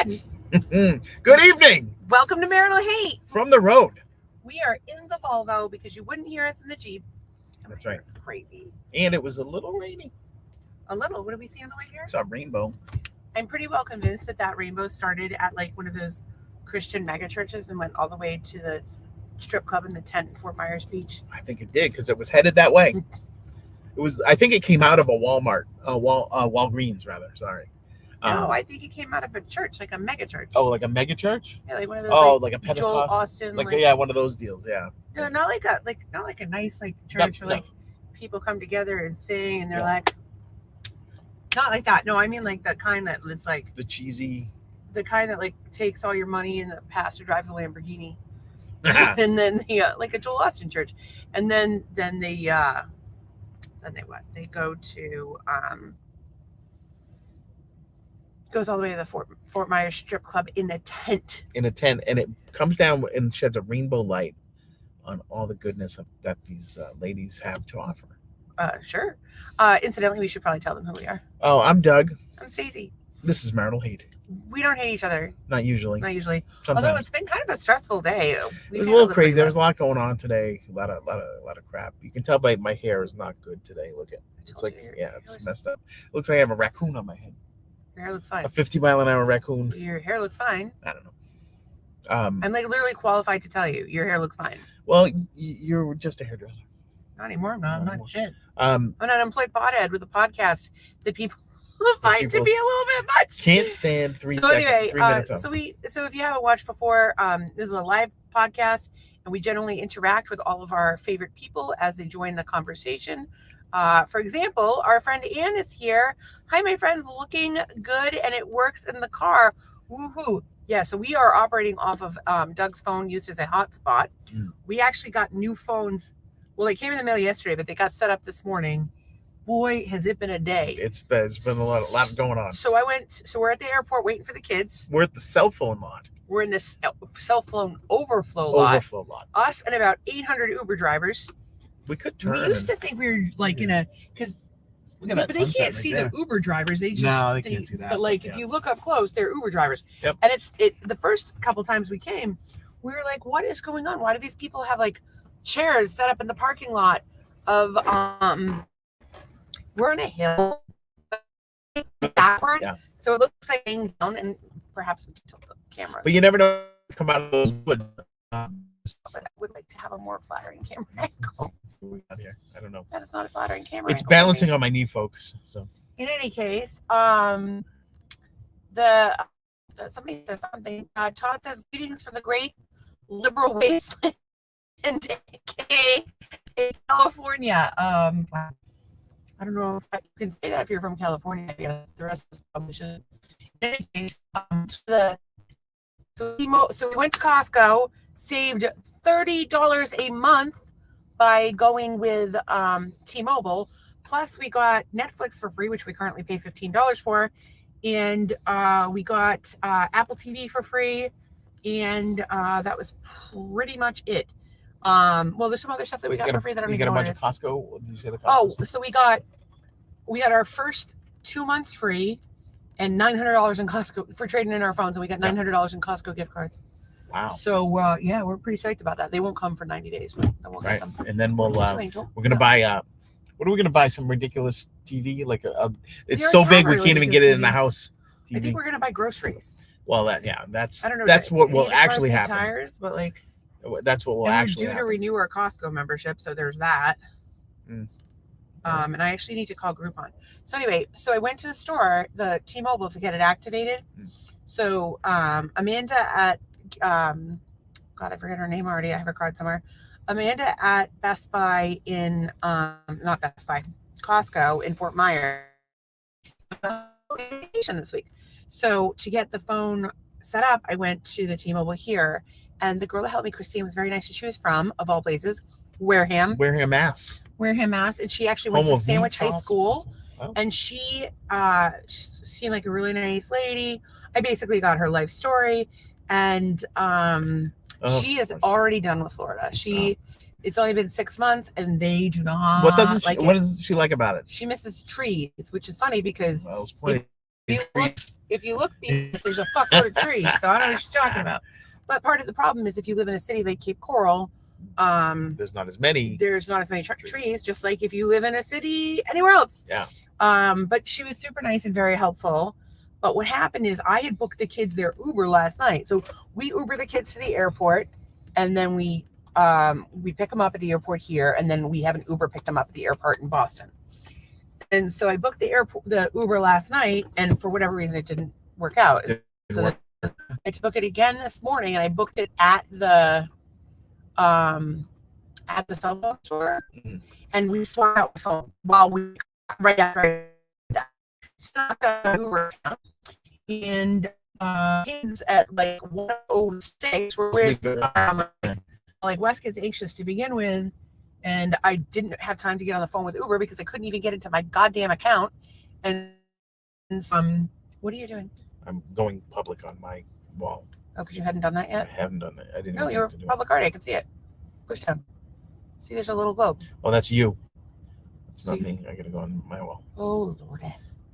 again. Good evening Welcome to Marital Hate. from the road. We are in the Volvo because you wouldn't hear us in the Jeep. That's right. It's crazy. And it was a little rainy. A little. What do we see on the way here? It's a rainbow. I'm pretty well convinced that rainbow started at like one of those Christian mega churches and went all the way to the strip club in the tent in Fort Myers Beach. I think it did because it was headed that way. It was. I think it came out of a Walmart, Walgreens rather. Sorry. No, I think it came out of a church, like a mega church. Oh, like a mega church? Yeah, like one of those. Oh, like a Pentecost. Joel Austin. Like yeah, one of those deals. Yeah. No, not like a nice like church where like people come together and sing and they're like. Not like that. No, I mean like the kind that is like the cheesy. The kind that like takes all your money and the pastor drives a Lamborghini, and then like a Joel Austin church, and then they what? They go to goes all the way to the Fort Myers strip club in a tent. In a tent, and it comes down and sheds a rainbow light on all the goodness that these ladies have to offer. Sure. Incidentally, we should probably tell them who we are. Oh, I'm Doug. I'm Stacey. This is Marital Hate. We don't hate each other. Not usually. Sometimes. Although it's been kind of a stressful day. It was a little crazy. There was a lot going on today. A lot of crap. You can tell by my hair is not good today. Look at it's like it's messed up. It looks like I have a raccoon on my head. Your hair looks fine. A 50-mile-an-hour raccoon. Your hair looks fine. I don't know. I'm like literally qualified to tell you your hair looks fine. Well, you're just a hairdresser. Not anymore. I'm not shit. I'm an unemployed pothead with a podcast that people find to be a little bit much. Can't stand 3 minutes. So if you haven't watched before, this is a live podcast, and we generally interact with all of our favorite people as they join the conversation. For example, our friend Ann is here. Hi, my friends, looking good, and it works in the car. Woohoo! Yeah, so we are operating off of Doug's phone used as a hotspot. We actually got new phones. Well, they came in the mail yesterday, but they got set up this morning. Boy, has it been a day. It's been a lot going on. So we're at the airport waiting for the kids. We're at the cell phone lot. We're in this cell phone overflow lot. Us and about 800 Uber drivers. We could turn. We used to think we were like because but they can't see the Uber drivers. They just they can't see that. But like if you look up close, they're Uber drivers. Yep. And the first couple times we came, we were like, what is going on? Why do these people have like chairs set up in the parking lot of we're on a hill backward, so it looks like laying down, and perhaps we can tilt the camera. But you never know come out of those woods. But I would like to have a more flattering camera angle. I don't know. That is not a flattering camera. It's balancing on my knee, folks. So in any case, somebody says something. Todd says greetings from the great liberal wasteland in California. I don't know if you can say that if you're from California. Yeah, the rest of us probably shouldn't. In any case, so we went to Costco, saved $30 a month by going with T-Mobile. Plus, we got Netflix for free, which we currently pay $15 for, and we got Apple TV for free, and that was pretty much it. Well, there's some other stuff that we got for free that I don't even know what it is. You got a bunch of Costco? Did you say the Costco? Oh, so we got our first 2 months free and $900 in Costco for trading in our phones, and we got $900 in Costco gift cards. Wow. So we're pretty psyched about that. They won't come for 90 days, but then we'll get them. And then we're gonna buy what are we gonna buy? Some ridiculous TV, like it's so big we can't even get it in the house. TV. I think we're gonna buy groceries. Well, that's I don't know. That's what will actually happen. Tires, but like. That's what will actually happen. We're due to renew our Costco membership, so there's that. And I actually need to call Groupon. So anyway, I went to the store, the T-Mobile, to get it activated. So Amanda at God, I forget her name already. I have her card somewhere. Amanda at Best Buy in not Best Buy, Costco in Fort Myers this week. So to get the phone set up, I went to the T-Mobile here. And the girl that helped me, Christine, was very nice to choose from, of all places, Wareham, Mass. And she actually went to Sandwich High School. Oh. And she seemed like a really nice lady. I basically got her life story. And she is already done with Florida. It's only been 6 months, and they do not What doesn't she like about it? She misses trees, which is funny because if you look because there's a fuckload of trees, so I don't know what you're talking about. But part of the problem is if you live in a city like Cape Coral, there's not as many trees, just like if you live in a city anywhere else. Yeah. But she was super nice and very helpful. But what happened is I had booked the kids their Uber last night. So we Uber the kids to the airport, and then we pick them up at the airport here, and then we have an Uber pick them up at the airport in Boston. And so I booked the Uber last night, and for whatever reason it didn't work out. So I had to book it again this morning, and I booked it at the cell phone store, and we swapped out the phone while we right after that. Stopped on Uber account, and kids at like 1:06 were like Wes gets anxious to begin with, and I didn't have time to get on the phone with Uber because I couldn't even get into my goddamn account. And what are you doing? I'm going public on my wall. Oh, because you hadn't done that yet? I haven't done it. I didn't. No, you're public already. I can see it. Push down. See, there's a little globe. Oh, that's you. It's not me. I gotta go on my wall. Oh, Lord.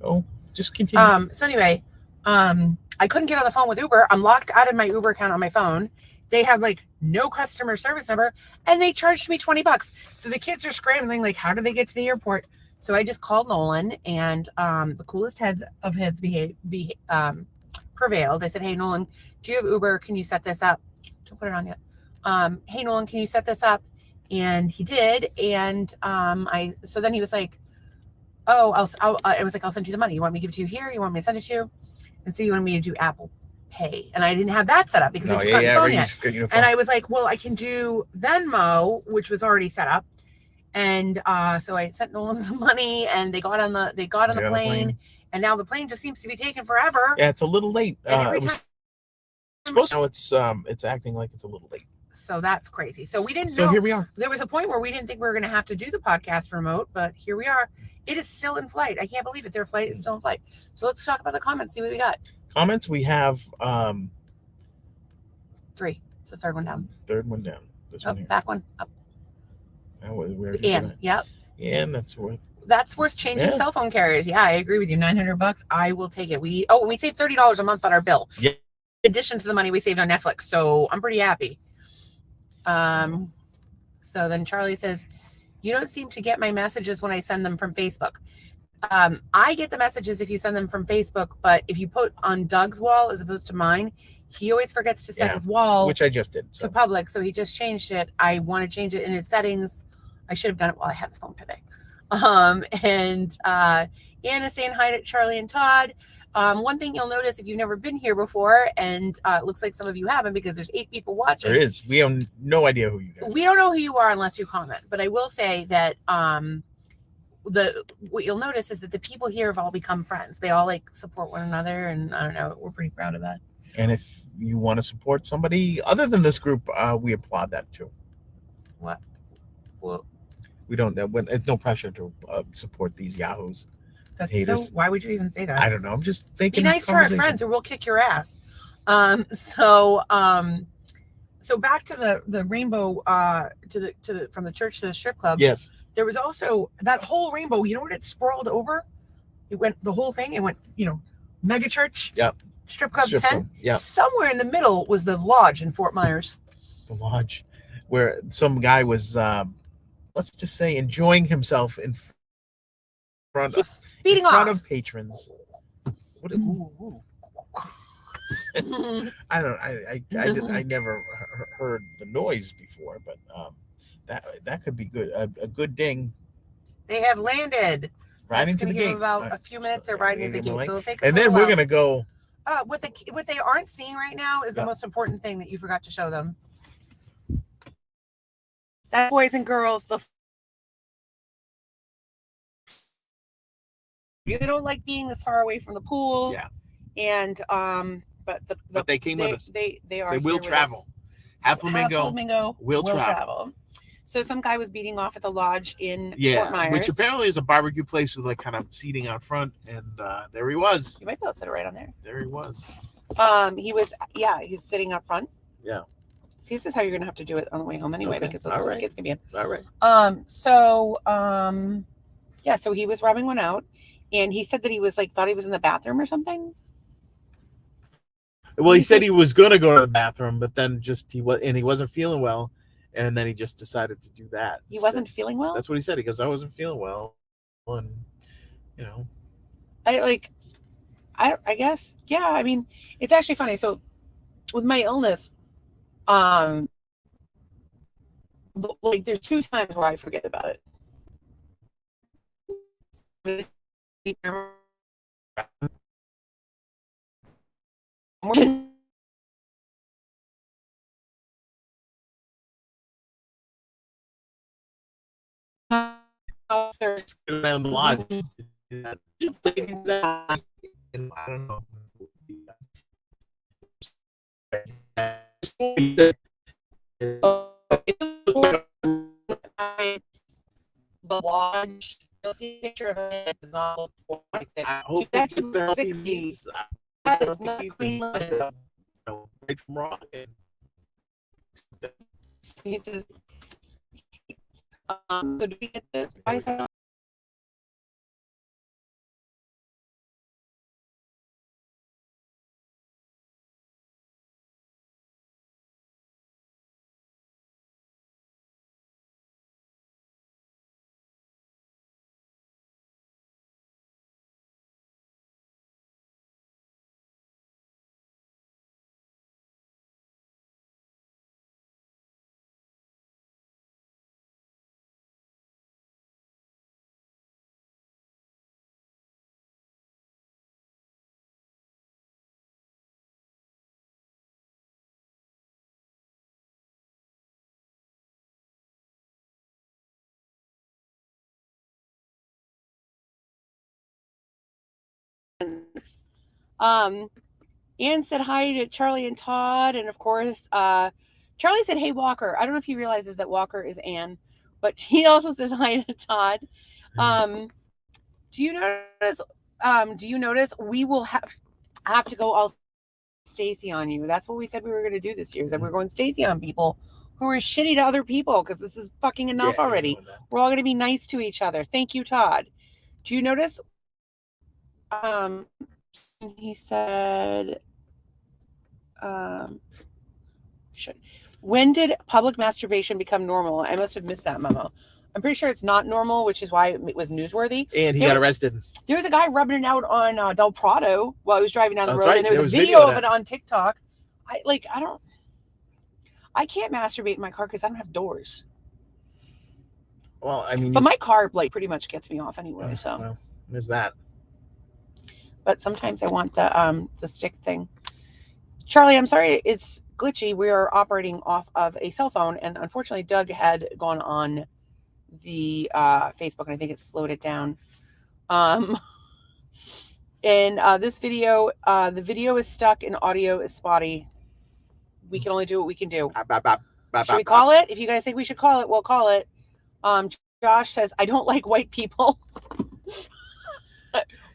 Oh, just continue. So anyway, I couldn't get on the phone with Uber. I'm locked out of my Uber account on my phone. They have like no customer service number, and they charged me $20. So the kids are scrambling, like, how do they get to the airport? So I just called Nolan, and the coolest heads prevailed. I said, hey, Nolan, do you have Uber? Can you set this up? Don't put it on yet. Hey, Nolan, can you set this up? And he did. And so then he was like, oh, I was like, I'll send you the money. You want me to give it to you here? You want me to send it to you? And so you want me to do Apple Pay. And I didn't have that set up because I just got the phone yet. And I was like, well, I can do Venmo, which was already set up. And so I sent Nolan some money, and they got on the plane. And now the plane just seems to be taking forever. Yeah, it's a little late. It's acting like it's a little late. So that's crazy. So we didn't know. So here we are. There was a point where we didn't think we were going to have to do the podcast remote, but here we are. It is still in flight. I can't believe it. Their flight is still in flight. So let's talk about the comments. See what we got. Comments. We have 3. It's the third one down. Third one down. This one here. Back one up. And yep. And that's worth changing cell phone carriers. Yeah, I agree with you. $900. I will take it. We saved $30 a month on our bill. Yeah. In addition to the money we saved on Netflix. So I'm pretty happy. So then Charlie says, you don't seem to get my messages when I send them from Facebook. I get the messages if you send them from Facebook, but if you put on Doug's wall as opposed to mine, he always forgets to set his wall, which I just did, to public. So he just changed it. I want to change it in his settings. I should have done it while I had his phone today. And Anna's saying hi to Charlie and Todd. One thing you'll notice if you've never been here before, and it looks like some of you haven't because there's 8 people watching. There is. We have no idea who you guys are. We don't know who you are unless you comment. But I will say that what you'll notice is that the people here have all become friends. They all like support one another, and I don't know, we're pretty proud of that. And if you want to support somebody other than this group, we applaud that too. What? Well, we don't know. There's no pressure to support these yahoos. That's haters. So. Why would you even say that? I don't know. I'm just thinking. Be nice to our friends, or we'll kick your ass. So back to the rainbow. From the church to the strip club. Yes. There was also that whole rainbow. You know what it sprawled over? It went the whole thing. It went. Mega church. Yep. Strip club 10. Yeah. Somewhere in the middle was the lodge in Fort Myers. The lodge, where some guy was, let's just say, enjoying himself in front of patrons. What? I never heard the noise before, but that could be good. A good ding. They have landed. Right into the gate. About a few minutes, they're riding into the gate. So it'll take us and then we're gonna go. What they aren't seeing right now is the most important thing that you forgot to show them. That boys and girls, really don't like being this far away from the pool. Yeah. And but they came with us. They will travel. Half Flamingo will travel. So some guy was beating off at the lodge in Fort Myers, which apparently is a barbecue place with like kind of seating out front, and there he was. You might be able to sit it right on there. There he was. He's sitting up front. Yeah. See, this is how you're gonna have to do it on the way home anyway, because that's what kids can be in. All right. So he was rubbing one out, and he said that he was like thought he was in the bathroom or something. Well, he said he was gonna go to the bathroom, but then he wasn't feeling well, and then he just decided to do that. He wasn't feeling well. That's what he said. He goes, "I wasn't feeling well," and I guess, yeah. I mean, it's actually funny. So with my illness, like there's 2 times where I forget about it. around the lodge. I don't know. The lodge. You'll see a picture of it. It's not I hope that's it's the 60s. That is not clean. Right from wrong. He says, so do we get this? Anne said hi to Charlie and Todd, and of course, Charlie said, "Hey Walker." I don't know if he realizes that Walker is Anne, but he also says hi to Todd. Do you notice? We will have to go all Stacy on you. That's what we said we were going to do this year. Is that we're going Stacy on people who are shitty to other people because this is fucking enough already. We're all going to be nice to each other. Thank you, Todd. Do you notice? He said, when did public masturbation become normal? I must have missed that memo. I'm pretty sure it's not normal, which is why it was newsworthy. And he got arrested. There was a guy rubbing it out on Del Prado while he was driving down the road, and there was a video of it on TikTok. I can't masturbate in my car because I don't have doors. Well, I mean, but my car pretty much gets me off anyway. So well, there's that. But sometimes I want the stick thing. Charlie, I'm sorry it's glitchy. We are operating off of a cell phone, and unfortunately, Doug had gone on the Facebook, and I think it slowed it down. In this video, the video is stuck and audio is spotty. We can only do what we can do. Should we call it? If you guys think we should call it, we'll call it. Josh says, "I don't like white people."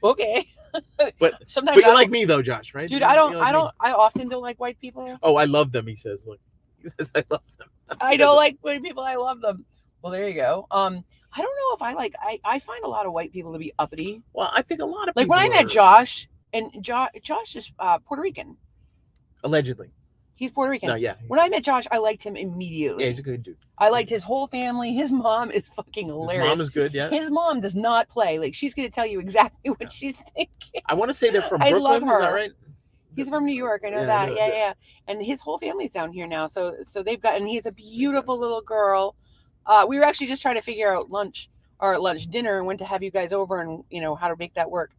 Okay. But sometimes you like me though, Josh, right? Dude, I often don't like white people. Oh, I love them, he says. Look. He says I love them. I don't like white people, I love them. Well, there you go. I don't know if I find a lot of white people to be uppity. Well, I think a lot of people when I met Josh, and Josh is Puerto Rican. Allegedly. He's Puerto Rican. No, yeah. When I met Josh, I liked him immediately. Yeah, he's a good dude. I liked his whole family. His mom is fucking hilarious. His mom is good, yeah. His mom does not play. She's going to tell you exactly what she's thinking. I want to say they're from Brooklyn. I love her. Is that right? He's from New York. I know that. Yeah. And his whole family's down here now. So they've got, and he's a beautiful little girl. We were actually just trying to figure out dinner, and when to have you guys over and, how to make that work.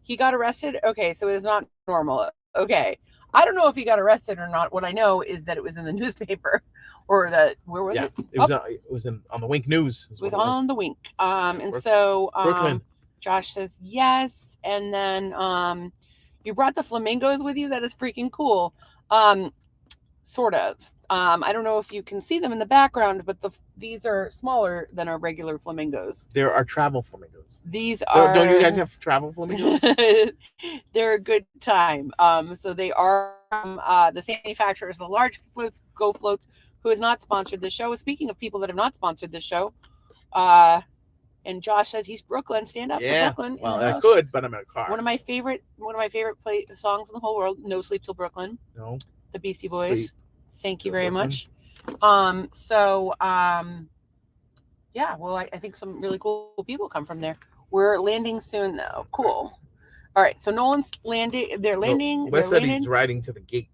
He got arrested. Okay. So it is not normal. Okay. I don't know if he got arrested or not. What I know is that it was in the newspaper, or where was it? It was on the Wink News. It was on the Wink. And so Brooklyn. Josh says yes, and then you brought the flamingos with you. That is freaking cool. Sort of. I don't know if you can see them in the background, but these are smaller than our regular flamingos. There are travel flamingos. These are. Don't you guys have travel flamingos? They're a good time. So they are the same manufacturer as the large floats, Go Floats, who has not sponsored this show. Speaking of people that have not sponsored this show, And Josh says he's Brooklyn. Stand up for Brooklyn. Well, I could, but I'm in a car. One of my favorite songs in the whole world. No Sleep Till Brooklyn. No. The Beastie Boys. Sleep. Thank you very Brooklyn. much. Yeah. Well, I think some really cool people come from there. We're landing soon, though. Cool. All right. So Nolan's landing. They're landing. No, Wes said he's riding to the gate.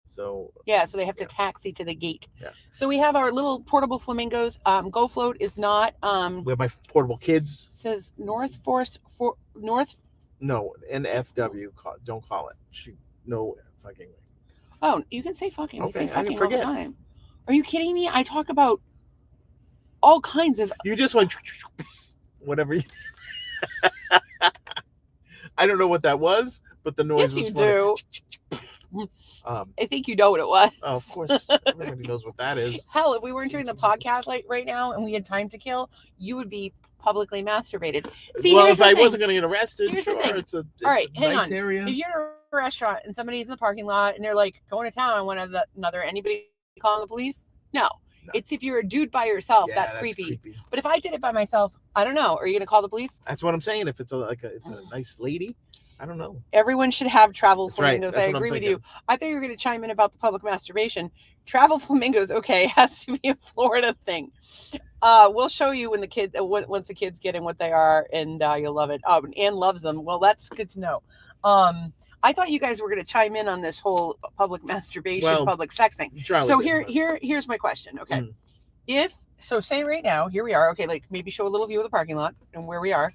So yeah, so they have to taxi to the gate. Yeah. So we have our little portable flamingos. Go Float is not. We have my portable kids. Says North Force for North. No, NFW. Don't call it. No fucking. Oh, you can say fucking. Okay, We say fucking all the time. Are you kidding me? I talk about all kinds of. You just went whatever. I don't know what that was, but the noise was funny. Yes, you do. I think you know what it was. Oh, of course. Everybody knows what that is. Hell, if we weren't doing the podcast like right now and we had time to kill, you would be publicly masturbated. See, well, if I wasn't going to get arrested, here's sure, the thing. it's a hang nice on. area. If you're in a restaurant and somebody's in the parking lot and they're like going to town on one another, anybody calling the police? No. It's if you're a dude by yourself, that's creepy. But if I did it by myself, I don't know. Are you going to call the police? That's what I'm saying. If it's a nice lady, I don't know. Everyone should have travel flamingos. Right. I agree with you. I thought you were going to chime in about the public masturbation. Travel flamingos, okay, has to be a Florida thing. We'll show you when once the kids get in what they are, and you'll love it. Anne loves them. Well, that's good to know. I thought you guys were going to chime in on this whole public masturbation, public sex thing. So here's my question. Okay, say right now, here we are. Okay, like maybe show a little view of the parking lot and where we are.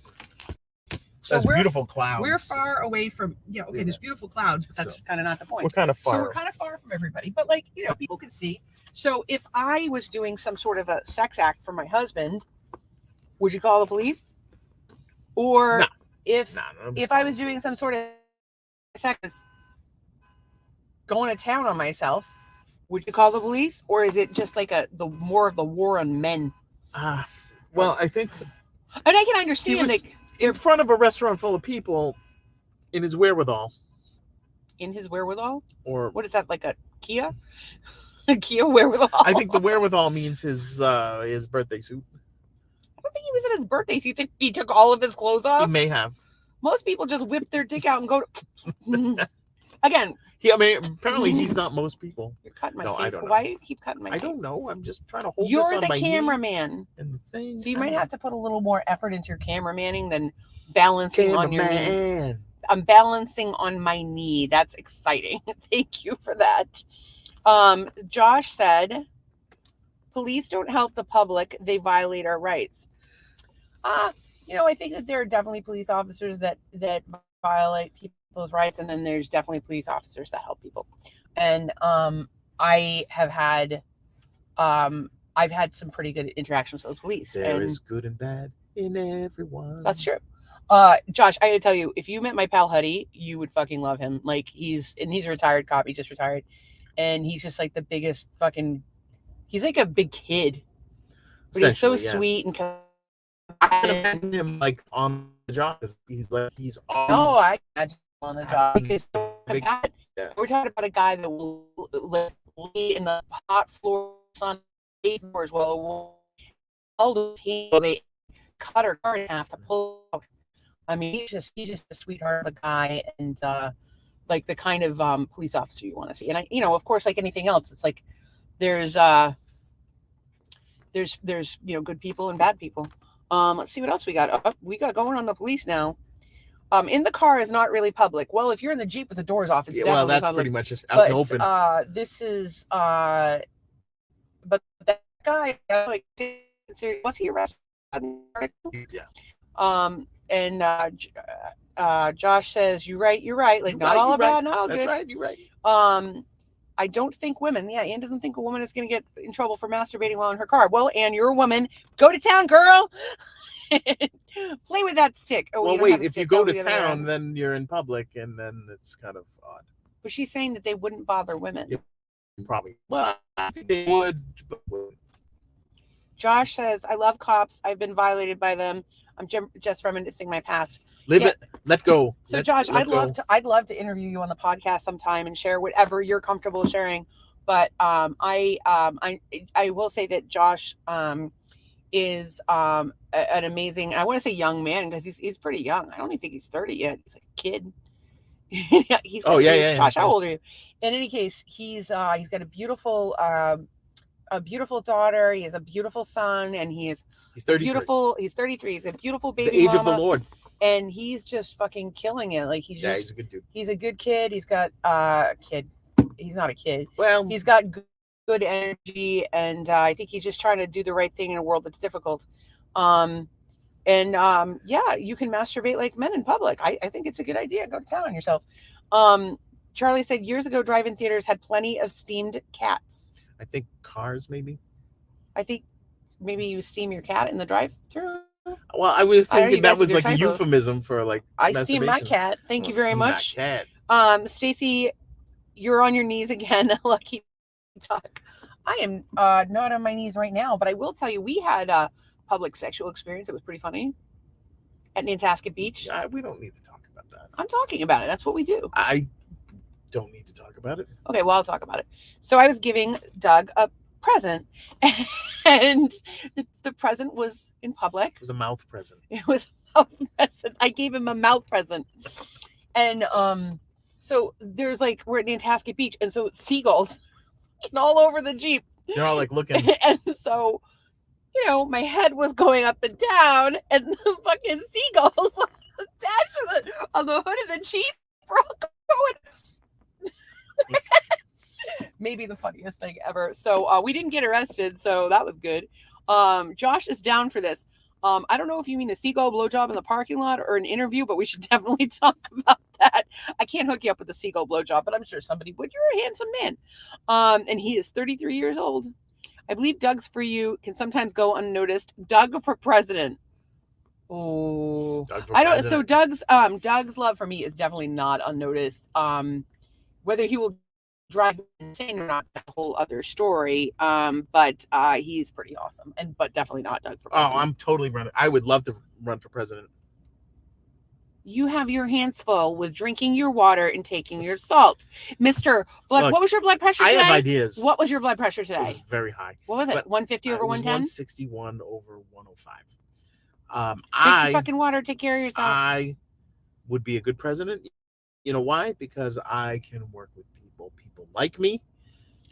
So that's beautiful clouds. We're far away from, there's beautiful clouds, but that's kind of not the point. We're kind of far. So we're kind of far from everybody, but people can see. So if I was doing some sort of a sex act for my husband, would you call the police? Or if I was doing some sort of sex, going to town on myself, would you call the police? Or is it just like more of the war on men? Well, I think. And I can understand in front of a restaurant full of people, in his wherewithal. In his wherewithal? Or what is that, like a Kia? A Kia wherewithal? I think the wherewithal means his birthday suit. I don't think he was in his birthday suit. You think he took all of his clothes off? He may have. Most people just whip their dick out and go again. Apparently he's not most people. You're cutting my face. Why do you keep cutting my face? I don't know. I'm just trying to hold You're this on my knee. You're the cameraman. And the thing. So you might have to put a little more effort into your cameramanning than balancing on your knee. I'm balancing on my knee. That's exciting. Thank you for that. Josh said, police don't help the public. They violate our rights. I think that there are definitely police officers that violate people's rights, and then there's definitely police officers that help people. And I have had I've had some pretty good interactions with police. There is good and bad in everyone. That's true. Josh, I gotta tell you, if you met my pal Huddy, you would fucking love him. Like he's a retired cop. He just retired, and he's just like the biggest fucking. He's like a big kid, but he's so sweet and. I can imagine him like on the job. He's always. No, I can imagine him on the job because we're talking about a guy that will lay in the hot floor sun 8 floors while all the they cut her car in half to pull out. I mean, he's just a sweetheart of a guy, and like the kind of police officer you want to see. And of course, like anything else, it's like there's good people and bad people. Let's see what else we got. We got going on the police now. In the car is not really public. Well, if you're in the Jeep with the doors off, it's definitely that's public. Pretty much out in the open. This is but that guy, was he arrested? Yeah. And Josh says, you're right. Like not all bad, not all good. That's right. You're right. I don't think women. Yeah, Anne doesn't think a woman is going to get in trouble for masturbating while in her car. Well, Anne, you're a woman. Go to town, girl. Play with that stick. Oh, well, wait. If you go to town, then you're in public, and then it's kind of odd. But she's saying that they wouldn't bother women. Yeah, probably. Well, I think they would. But Josh says, I love cops. I've been violated by them. I'm just reminiscing my past. Live it. Let go. So Josh, I'd love to interview you on the podcast sometime and share whatever you're comfortable sharing. But I will say that Josh is an amazing, I want to say young man because he's pretty young. I don't even think he's 30 yet. He's like a kid. He's got Josh, how old are you? In any case, he's got a beautiful daughter. He has a beautiful son, and he's 33. He's 33. He's a beautiful baby. The age mama, of the Lord. And he's just fucking killing it. Like he's a good dude. He's a good kid. He's got kid. He's not a kid. Well, he's got good energy, and I think he's just trying to do the right thing in a world that's difficult. Yeah, you can masturbate like men in public. I think it's a good idea. Go to town on yourself. Charlie said years ago, drive-in theaters had plenty of steamed cats. I think cars, maybe. I think maybe you steam your cat in the drive-through. Well, I was thinking that was like a euphemism for like. I steam my cat. Thank you very much. Cat. Stacy, you're on your knees again. Lucky duck. I am not on my knees right now, but I will tell you, we had a public sexual experience. It was pretty funny at Nantasket Beach. We don't need to talk about that. I'm talking about it. That's what we do. I don't need to talk about it. Okay, well, I'll talk about it. So I was giving Doug a present, and the present was in public. It was a mouth present. It was a mouth present. I gave him a mouth present. And so there's like, we're at Nantasket Beach, and so seagulls all over the Jeep. They're all like looking. And so, you know, my head was going up and down, and the fucking seagulls attached on the hood of the Jeep were all going. Maybe the funniest thing ever. So we didn't get arrested, so that was good. Josh is down for this. I don't know if you mean a seagull blowjob in the parking lot or an interview, but we should definitely talk about that. I can't hook you up with a seagull blowjob, but I'm sure somebody would. You're a handsome man. And he is 33 years old. I believe Doug's for you can sometimes go unnoticed. Doug for president. Oh, I don't. So Doug's love for me is definitely not unnoticed. Whether he will drive me insane or not, that's a whole other story. But he's pretty awesome, but definitely not Doug for president. Oh, I'm totally running. I would love to run for president. You have your hands full with drinking your water and taking your salt. Mr. Blood, what was your blood pressure today? I have ideas. What was your blood pressure today? It was very high. What was it? 150 over 110? 161 over 105. Take your fucking water. Take care of yourself. I would be a good president. You know why? Because I can work with people. People like me.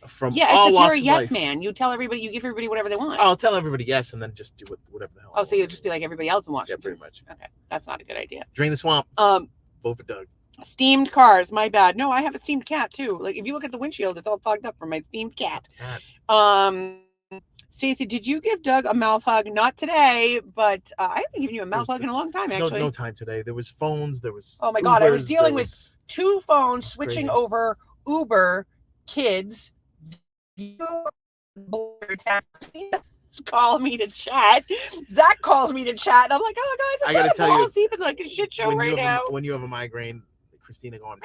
From all walks of you're a yes life. Man. You tell everybody, you give everybody whatever they want. I'll tell everybody yes, and then just do whatever the hell. Oh, so you'll just be like everybody else in Washington. Yeah, pretty much. Okay, that's not a good idea. Drain the swamp. Vote for Doug. Steamed cars, my bad. No, I have a steamed cat too. Like if you look at the windshield, it's all fogged up from my steamed cat. Stacey, did you give Doug a mouth hug? Not today, but I haven't given you a mouth hug in a long time. Actually, no time today. There was phones. There was. Oh my God, I was dealing with 2 phones switching over. Uber kids. Call me to chat. Zach calls me to chat, and I'm like, "Oh, guys, I gotta tell you, sleeping like a shit show right now." When you have a migraine, Christina going,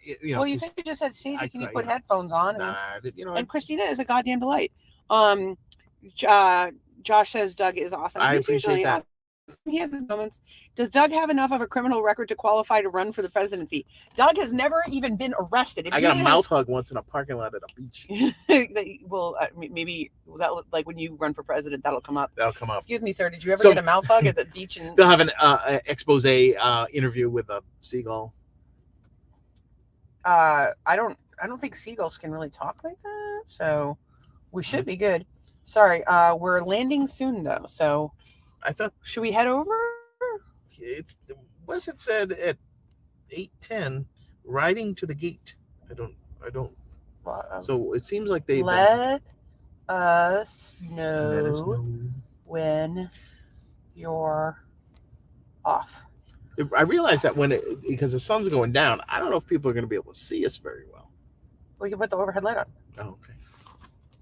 you know. Well, you think you just said, "Stacey, can you put headphones on?" And Christina is a goddamn delight. Josh says Doug is awesome. I appreciate that. Awesome. He has his moments. Does Doug have enough of a criminal record to qualify to run for the presidency? Doug has never even been arrested. I got a mouth hug once in a parking lot at a beach. Well, maybe that like when you run for president, that'll come up. That'll come up. Excuse me, sir. Did you ever get a mouth hug at the beach? They'll have an expose interview with a seagull. I don't think seagulls can really talk like that, so we should be good. Sorry, we're landing soon though, so. I thought. Should we head over? It said at 8:10, riding to the gate. I don't. So it seems like they let us know when you're off. I realize that because the sun's going down, I don't know if people are going to be able to see us very well. We can put the overhead light on. Oh, okay.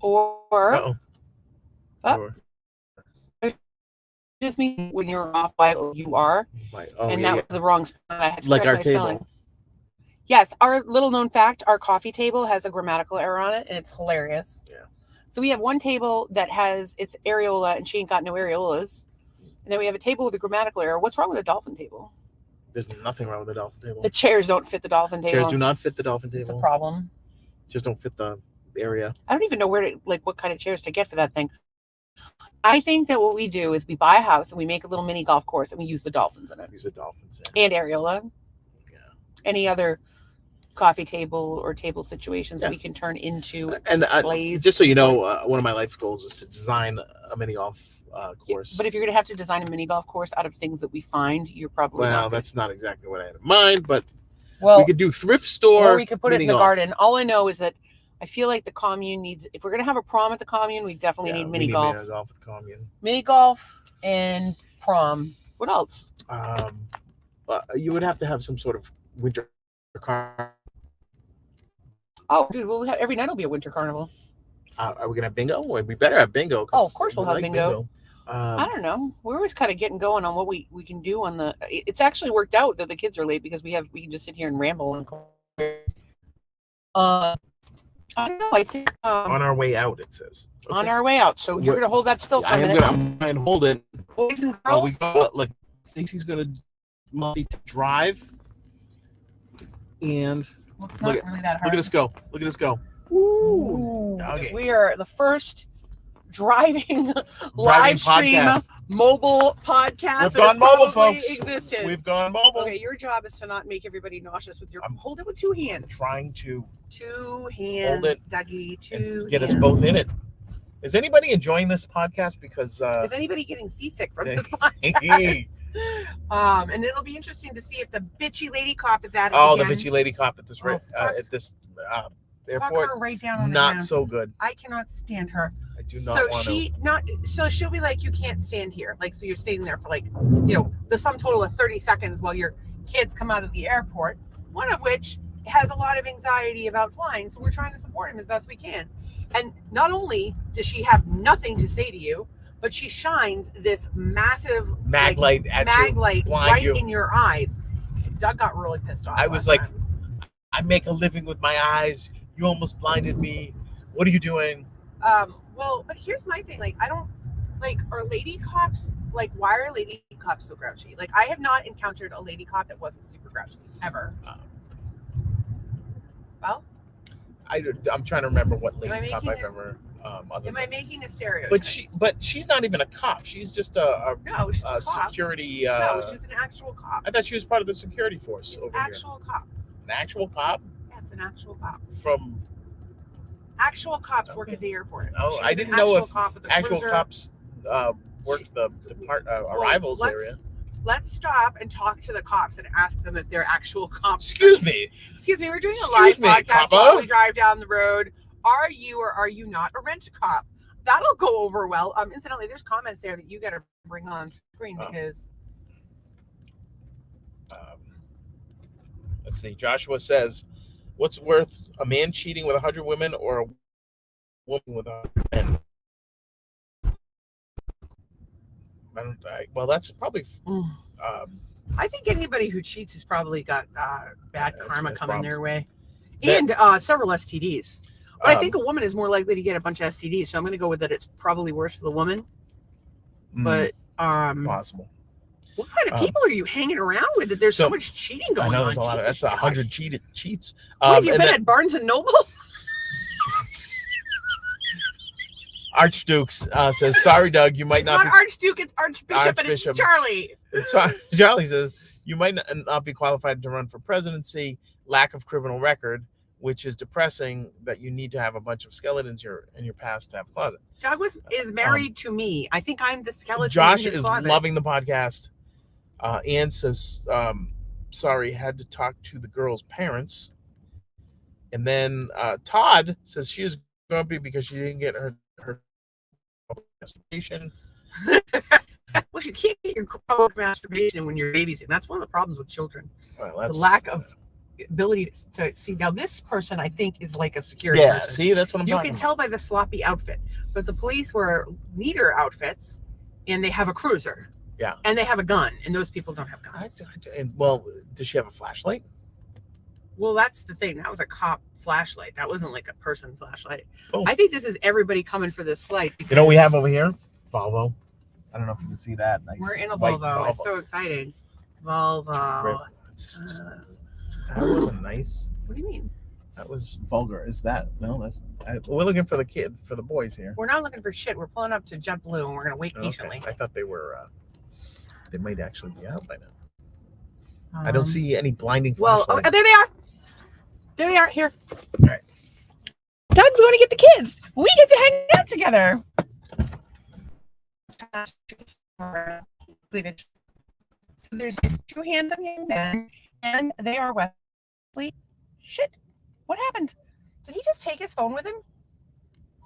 Or. Just mean when you're off by you are, that was the wrong spelling. I had to like our table. Spelling. Yes, our little known fact: our coffee table has a grammatical error on it, and it's hilarious. Yeah. So we have one table that has its areola, and she ain't got no areolas, and then we have a table with a grammatical error. What's wrong with the dolphin table? There's nothing wrong with the dolphin table. The chairs don't fit the dolphin table. Chairs do not fit the dolphin table. It's a problem. Just don't fit the area. I don't even know what kind of chairs to get for that thing. I think that what we do is we buy a house and we make a little mini golf course and we use the dolphins in it. Use the dolphins. Yeah. And areola. Yeah. Any other coffee table or table situations that we can turn into displays. Just so you know, one of my life goals is to design a mini golf course. But if you're going to have to design a mini golf course out of things that we find, you're probably not. Well, that's not exactly what I had in mind, but well, we could do thrift store. Or we could put it in the garden. All I know is that I feel like the commune needs, if we're going to have a prom at the commune, we definitely need mini golf. Mini golf at the commune. Mini golf and prom. What else? You would have to have some sort of winter carnival. Oh, dude, every night will be a winter carnival. Are we going to have bingo? Well, we better have bingo. Oh, of course we'll have bingo. I don't know. We're always kind of getting going on what we can do on the. It's actually worked out that the kids are late because we can just sit here and ramble and. I don't know. I think on our way out, it says. Okay. On our way out. So you're gonna hold that still for a minute. I'm gonna hold it. Boys and girls. Look, Stacey's gonna drive, and well, it's not really that hard. Look at us go! Look at us go! Ooh. Okay. We are the first driving live stream podcast. Mobile podcast. We've gone mobile, folks. Existed. We've gone mobile. Okay, your job is to not make everybody nauseous with your. Hold it with two hands. I'm trying to. 2 hands, hold it, Dougie. 2 get us both in it. Is anybody enjoying this podcast? Because is anybody getting seasick from this podcast? And it'll be interesting to see if the bitchy lady cop is at it again. The bitchy lady cop at this airport. Right down on not so good. I cannot stand her. I do not want to. So she'll be like, you can't stand here. Like, so you're staying there for the sum total of 30 seconds while your kids come out of the airport. One of which has a lot of anxiety about flying, so we're trying to support him as best we can. And not only does she have nothing to say to you, but she shines this massive mag light right in your eyes. Doug got really pissed off. I was like, I make a living with my eyes. You almost blinded me. What are you doing? Well, but here's my thing. Like, I don't are lady cops why are lady cops so grouchy? Like, I have not encountered a lady cop that wasn't super grouchy ever. Well, I'm trying to remember what lady cop I've ever. Am I making a stereotype? But she's not even a cop. She's just a security. No, she's an actual cop. I thought she was part of the security force over here. Cop. An actual cop? Yeah, it's an actual cop. From. Actual cops work at the airport. Oh, I didn't know if actual cops worked the arrivals area. Let's stop and talk to the cops and ask them if they're actual cops. Excuse me, we're doing a live podcast while we drive down the road. Are you or are you not a rent-a-cop? That'll go over well. Incidentally, there's comments there that you got to bring on screen because. Let's see. Joshua says, "What's worth a man cheating with 100 women or a woman with 100 men?" Well, that's probably. I think anybody who cheats has probably got bad karma coming their way, and several STDs. But I think a woman is more likely to get a bunch of STDs, so I'm going to go with that. It's probably worse for the woman. But possible. What kind of people are you hanging around with? That there's so much cheating going on. I know there's a lot of. That's 100 cheats. What have you been at Barnes and Noble? Archdukes says, "Sorry, Doug, you might not." It's not Archduke, it's Archbishop, and it's Charlie. Charlie says, "You might not be qualified to run for presidency. Lack of criminal record, which is depressing. That you need to have a bunch of skeletons in your past to have a closet." Doug is married to me. I think I'm the skeleton. Josh in his is closet. loving the podcast. Ann says, "Sorry, had to talk to the girl's parents." And then Todd says she is grumpy because she didn't get her masturbation. Well, you can't get your public masturbation when you're babysitting. That's one of the problems with children. Well, the lack of ability to see. Now, this person, I think, is like a security person. See, that's what I'm talking about. You can tell by the sloppy outfit. But the police wear neater outfits, and they have a cruiser. Yeah. And they have a gun, and those people don't have guns. Well, does she have a flashlight? Well, that's the thing. That was a cop flashlight. That wasn't like a person flashlight. Oh. I think this is everybody coming for this flight. You know what we have over here? Volvo. I don't know if you can see that. Nice. We're in a Volvo. It's so exciting. Volvo. That wasn't nice. What do you mean? That was vulgar. Is that no? We're looking for the boys here. We're not looking for shit. We're pulling up to JetBlue and we're gonna wait patiently. Okay. I thought they were. They might actually be out by now. I don't see any blinding flashlights. Well, there they are. There they are. Here. All right. Doug's going to get the kids. We get to hang out together. So there's these two handsome young men, and they are Wesley. Shit. What happened? Did he just take his phone with him?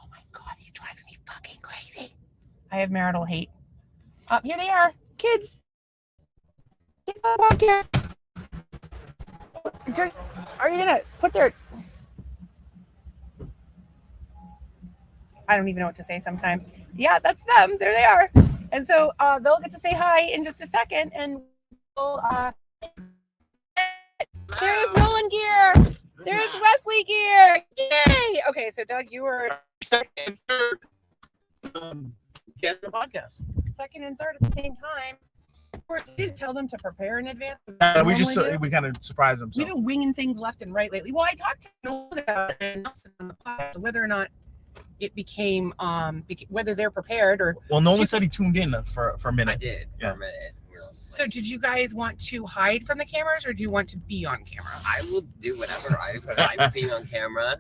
Oh my God, he drives me fucking crazy. I have marital hate. Here they are. Kids. Kids on the podcast. Are you gonna put their... I don't even know what to say sometimes. Yeah, that's them. There they are. And so they'll get to say hi in just a second, and we'll there's Nolan gear. There's Wesley gear. Yay! Okay, so Doug, you were second and third. Get the podcast. Second and third at the same time. We didn't tell them to prepare in advance. We kind of surprised them. So. We've been winging things left and right lately. Well, I talked to Nolan about it and Nelson on the podcast, whether or not it became whether they're prepared or. Well, Nolan said he tuned in for a minute. I did for a minute. So did you guys want to hide from the cameras or do you want to be on camera? I will do whatever. I'm being on camera.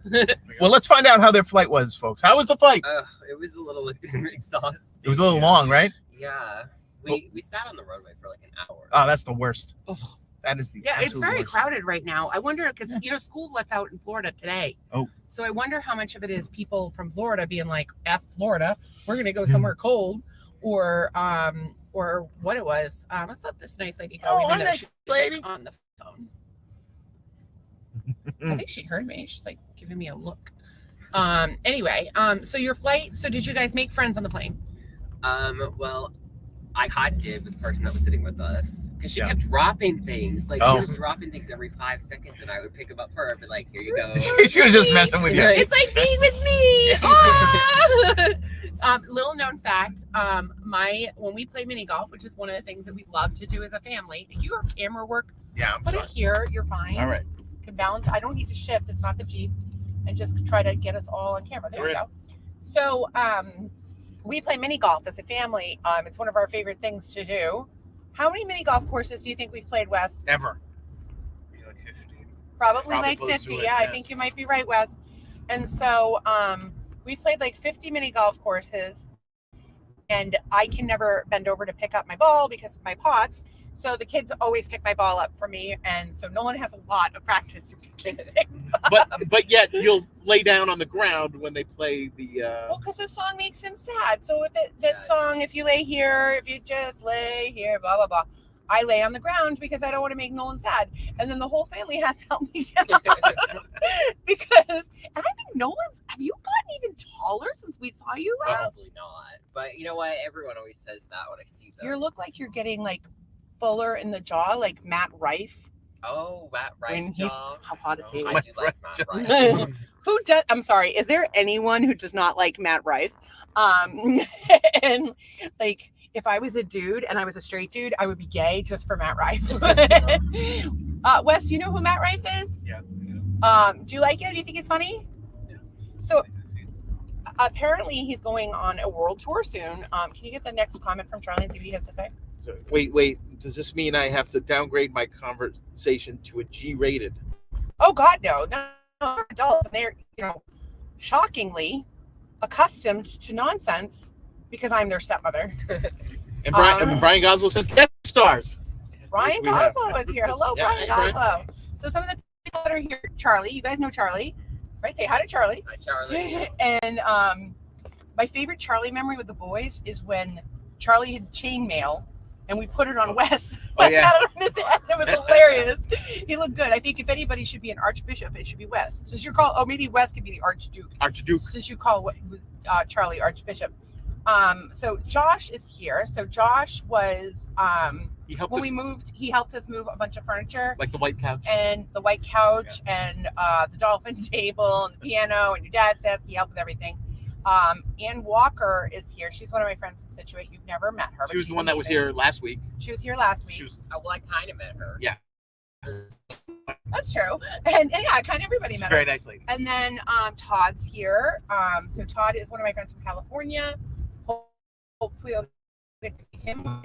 Well, let's find out how their flight was, folks. How was the flight? It was a little exhausting. It was a little long, right? Yeah. We sat on the runway for like an hour. Oh, that's the worst. Oh. That is the it's very worst. crowded right now. I wonder because school lets out in Florida today. Oh. So I wonder how much of it is people from Florida being like, F Florida, we're gonna go somewhere cold, or what it was. Let's let this nice lady go. Oh, nice lady on the phone. I think she heard me. She's like giving me a look. Anyway, so your flight. So did you guys make friends on the plane? Well, I hot did with the person that was sitting with us because she kept dropping things. Like she was dropping things every 5 seconds, and I would pick them up for her and be like, "Here you go." She was just messing with you. It's like being with me. Little known fact: when we play mini golf, which is one of the things that we love to do as a family. Your camera work. Yeah, I'm put sorry. it here. You're fine. All right. Can balance. I don't need to shift. It's not the Jeep, and just try to get us all on camera. There we go. So, we play mini golf as a family. It's one of our favorite things to do. How many mini golf courses do you think we've played, Wes? Ever. Like 50. Probably like 50. Yeah, I think you might be right, Wes. And so we played like 50 mini golf courses, and I can never bend over to pick up my ball because of my pots. So the kids always pick my ball up for me, and so Nolan has a lot of practice. but yet you'll lay down on the ground when they play the. Well, because the song makes him sad. So with that song, if you lay here, if you just lay here, blah blah blah, I lay on the ground because I don't want to make Nolan sad, and then the whole family has to help me get up. Because, and I think Nolan's. Have you gotten even taller since we saw you last? Probably not. But you know what? Everyone always says that when I see them. You look like you're getting like fuller in the jaw, like Matt Rife. Oh, Matt Rife jaw. How hot is he? I do like Matt Rife. Who does? I'm sorry. Is there anyone who does not like Matt Rife? And like, if I was a dude and I was a straight dude, I would be gay just for Matt Rife. Wes, do you know who Matt Rife is? Yeah. Do you like it? Do you think he's funny? Yeah. So apparently he's going on a world tour soon. Can you get the next comment from Charlie and see what he has to say? So, wait. Does this mean I have to downgrade my conversation to a G-rated? Oh God, no. Adults, and they're shockingly accustomed to nonsense because I'm their stepmother. And Brian Goslow says guest stars. Brian Goslow is here. Hello, Brian Goslow. So some of the people that are here, Charlie, you guys know Charlie, right? Say hi to Charlie. Hi, Charlie. And my favorite Charlie memory with the boys is when Charlie had chainmail and we put it on Wes. Wes had it on his head. It was hilarious. He looked good. I think if anybody should be an archbishop, it should be Wes. Since you're called, maybe Wes could be the archduke. Archduke. Since you call Charlie archbishop. So Josh is here. So Josh was when we moved, he helped us move a bunch of furniture. Like the white couch. And the white couch and the dolphin table and the piano and your dad's desk. He helped with everything. Ann Walker is here. She's one of my friends from Situate. You've never met her. She was the one that was here last week. She was here last week. Well, I kind of met her. Yeah. That's true. And yeah, kind of everybody She's met a very her. nice lady. And then Todd's here. So Todd is one of my friends from California. Hopefully I'll get to meet him.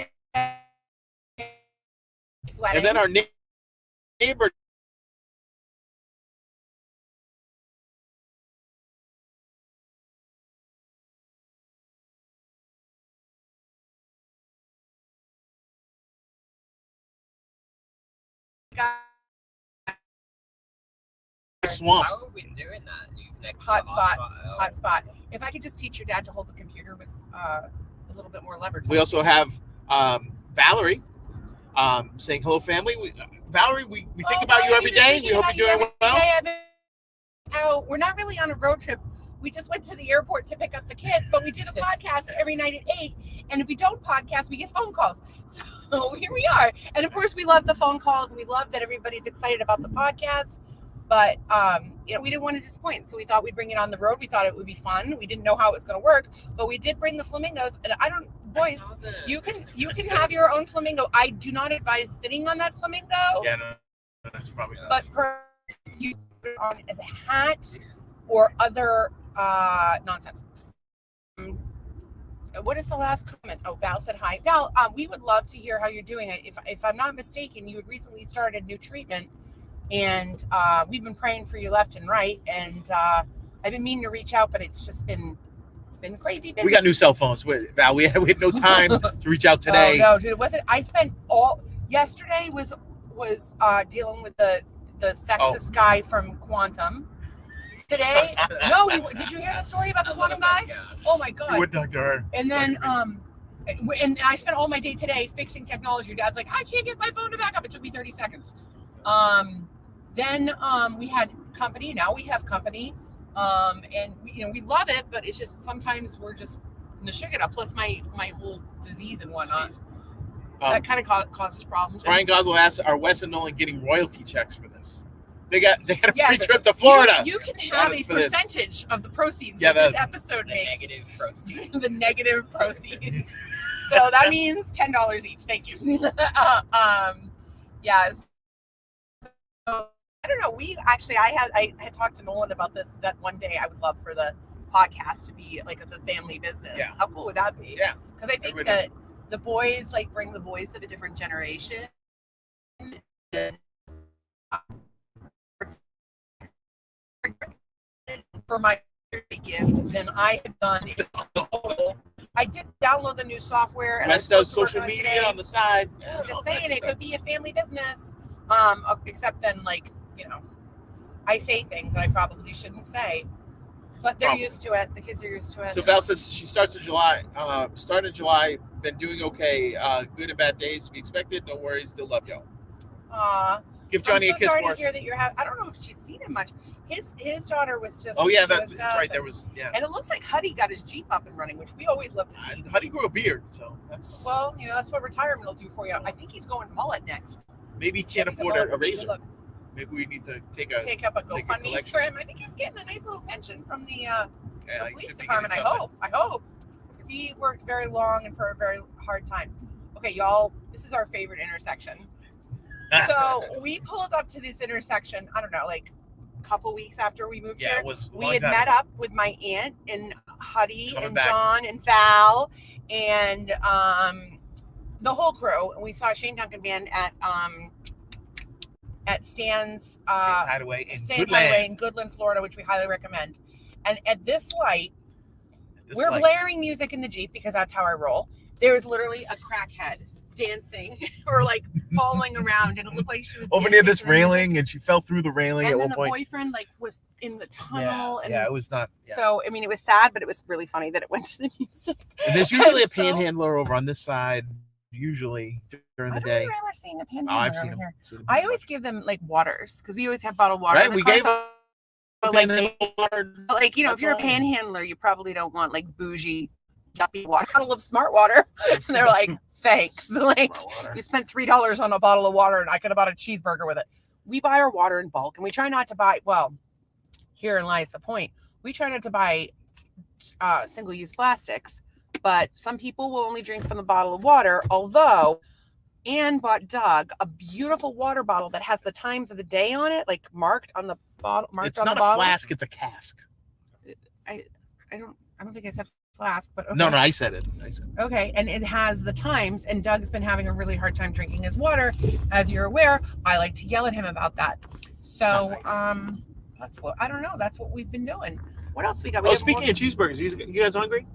His wedding. And then our neighbor swamp. How have we been doing that? You connect to the Hotspot. If I could just teach your dad to hold the computer with a little bit more leverage. We also have Valerie saying hello, family. Valerie, we think about you every day. We hope you're doing well. We're not really on a road trip. We just went to the airport to pick up the kids, but we do the podcast every night at 8. And if we don't podcast, we get phone calls. So here we are. And of course, we love the phone calls. And we love that everybody's excited about the podcast. But, we didn't want to disappoint. So we thought we'd bring it on the road. We thought it would be fun. We didn't know how it was going to work. But we did bring the flamingos. And boys, you can have your own flamingo. I do not advise sitting on that flamingo. Yeah, no, that's probably not. But you put it on as a hat or other nonsense. What is the last comment? Oh, Val said hi. Val, we would love to hear how you're doing. If I'm not mistaken, you had recently started new treatment, and we've been praying for you left and right. And I've been meaning to reach out, but it's been crazy busy. We got new cell phones, Val. We had no time to reach out today. Oh, no, dude, it wasn't. I spent yesterday was dealing with the sexist guy from Quantum. Today, no, did you hear the story about the quantum guy? Yeah. Oh my god! We would talk to her. And then, and I spent all my day today fixing technology. Dad's like, I can't get my phone to back up. It took me 30 seconds. Then we had company. Now we have company, and we love it, but it's just sometimes we're just nashigata. Plus my whole disease and whatnot. That kind of causes problems. Brian Goswell asked, "Are Wes and Nolan getting royalty checks for this?" They got a free Yes. trip to Florida. You can have a percentage of the proceeds Yeah, that this episode The makes. negative proceeds. The negative proceeds. So that means $10 each. Thank you. Yes. So, I don't know. I had talked to Nolan about this, that one day I would love for the podcast to be like a family business. Yeah. How cool would that be? Yeah. Because I think that the boys bring the voice of a different generation. And, for my gift than I have done. I did download the new software. And Wes does social media on the side. Yeah, I'm just saying it could be a family business. Except then, I say things that I probably shouldn't say, but they're used to it. The kids are used to it. So Val says she starts in July. Started in July. Been doing okay. Good and bad days to be expected. No worries. Still love y'all. Give Johnny a kiss sorry for to us. hear that I don't know if she's seen him much. His daughter was just. Oh yeah, that's right. There was And it looks like Huddy got his Jeep up and running, which we always love to see. Huddy grew a beard, so that's. Well, that's what retirement will do for you. I think he's going mullet next. Maybe he can't afford a razor. Look. Maybe we need to take up a GoFundMe for him. I think he's getting a nice little pension from the police department. I hope, because he worked very long and for a very hard time. Okay, y'all, this is our favorite intersection. So we pulled up to this intersection, I don't know, a couple weeks after we moved here. We had met up with my aunt and Huddy and John and Val and the whole crew. And we saw Shane Duncan Band at Stan's Hideaway in Goodland, Florida, which we highly recommend. And at this light, we're blaring music in the Jeep because that's how I roll. There was literally a crackhead dancing or falling around, and it looked like she was over near this railing, and she fell through the railing at one point. And the boyfriend was in the tunnel. Yeah, it was not. Yeah. So it was sad, but it was really funny that it went to the music. And there's usually a panhandler over on this side, usually during the day. I don't remember seeing a panhandler I've over seen here. him. I always give them waters because we always have bottled water. Right, we gave them. If you're a panhandler, you probably don't want bougie, yuppie water. Bottle of Smart Water, and they're like, thanks. You spent $3 on a bottle of water, and I could have bought a cheeseburger with it. We buy our water in bulk, and we try not to buy. Well, herein lies the point. We try not to buy single-use plastics, but some people will only drink from the bottle of water. Although Anne bought Doug a beautiful water bottle that has the times of the day on it, like marked on the bottle. It's not a flask; it's a cask. I don't think I said flask, but okay. No, I said it. Okay, and it has the times, and Doug's been having a really hard time drinking his water. As you're aware, I like to yell at him about that. So, nice. That's what, I don't know. That's what we've been doing. What else we got? Speaking of cheeseburgers, you guys hungry?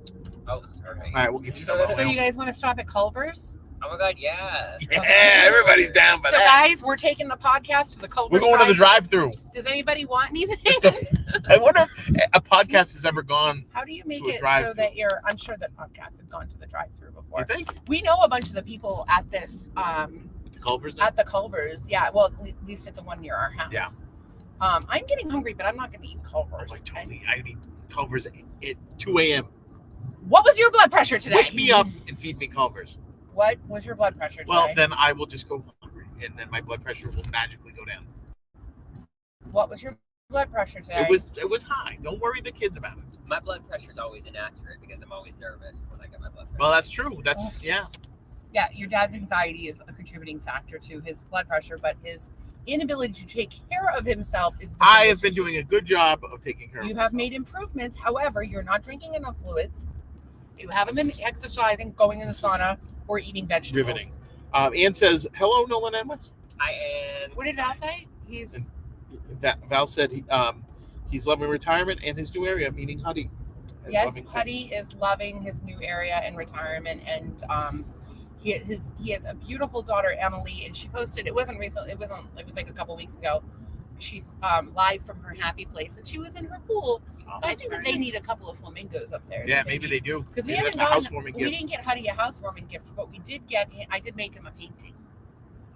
Oh, sorry. All right, we'll get you some. So you guys want to stop at Culver's? Oh my God, yeah. Yeah, everybody's down for so that. Guys, we're taking the podcast to the Culver's. We're going to the drive-thru. Does anybody want anything? I wonder if a podcast has ever gone. How do you make to a it drive-thru. so that you're? I'm sure that podcasts have gone to the drive-thru before. You think? We know a bunch of the people at this. The Culver's. At the Culver's, yeah. Well, at least at the one near our house. Yeah. I'm getting hungry, but I'm not going to eat Culver's. Oh, totally. I eat Culver's at 2 a.m. What was your blood pressure today? Wake me up and feed me Culver's. What was your blood pressure today? Well, then I will just go hungry, and then my blood pressure will magically go down. What was your blood pressure today? It was high. Don't worry the kids about it. My blood pressure is always inaccurate because I'm always nervous when I get my blood pressure. Well, that's true. That's yeah. Yeah, your dad's anxiety is a contributing factor to his blood pressure, but his inability to take care of himself is the I have been doing a good job of taking care of You myself. have made improvements. However, you're not drinking enough fluids. You haven't been exercising, going in the sauna, or eating vegetables. Riveting. Ann says, hello, Nolan Edwards. Hi, Ann. What did Val say? Val said he's loving retirement and his new area, meaning Huddy. Yes, Huddy is loving his new area and retirement, and he has a beautiful daughter, Emily, and she posted. It was like a couple weeks ago. She's live from her happy place, and she was in her pool. I think that they need a couple of flamingos up there. Yeah, maybe they do. Because we didn't get Huddy a housewarming gift, but I did make him a painting.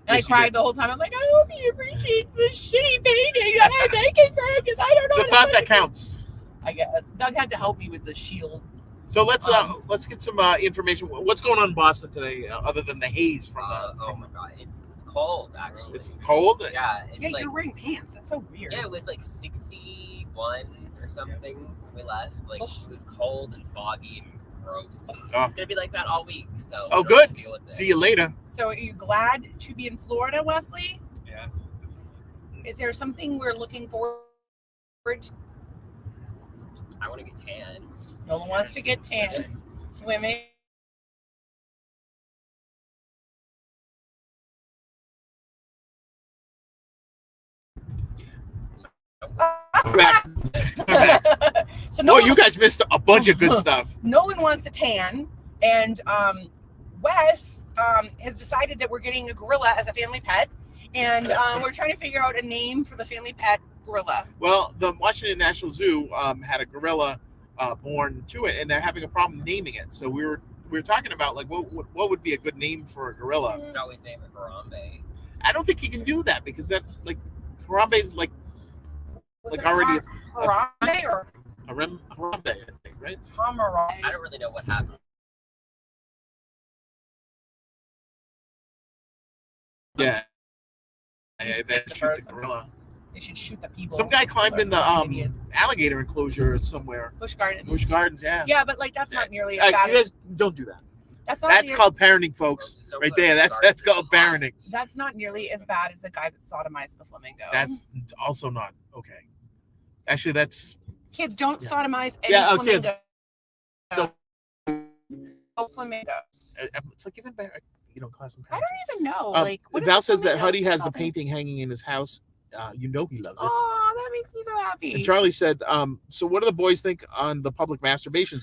And I cried the whole time. I'm like, I hope he appreciates this shitty painting that I'm making for him because I don't know. It's a thought that counts. I guess Doug had to help me with the shield. So let's get some information. What's going on in Boston today, other than the haze from the? Oh my God, it's cold actually. It's cold. Yeah, You're wearing pants. That's so weird. Yeah, it was like 61 or something when we left. Like it was cold and foggy and gross. It's gonna be like that all week. So oh, good. See you later. So are you glad to be in Florida, Wesley? Yeah. Is there something we're looking forward to? I want to get tan. No one wants to get tan. Swimming. Come back. So you guys missed a bunch of good stuff. Nolan wants a tan, and Wes has decided that we're getting a gorilla as a family pet, and we're trying to figure out a name for the family pet gorilla. Well, the Washington National Zoo had a gorilla born to it, and they're having a problem naming it. So we were talking about like what would be a good name for a gorilla. You could always name it Harambe. I don't think he can do that because that like Harambe's like Was it already Harambe or Harambe, I think, right? Hammurabi? I don't really know what happened. Yeah. They shoot the gorilla. They should shoot the people. Some guy climbed in the idiots. alligator enclosure somewhere. Busch Gardens. Busch Gardens, yeah. Yeah, but like that's not nearly as bad. You guys don't do that. That's called parenting, folks. Right there. That's called parenting. That's not nearly as bad as the guy that sodomized the flamingo. That's also not okay. Actually, that's kids don't sodomize any flamingo. Kids. No flamingos. It's like even better. Class. I don't even know. Val says that Huddy has the painting hanging in his house. He loves it. Oh, that makes me so happy. And Charlie said, so what do the boys think on the public masturbation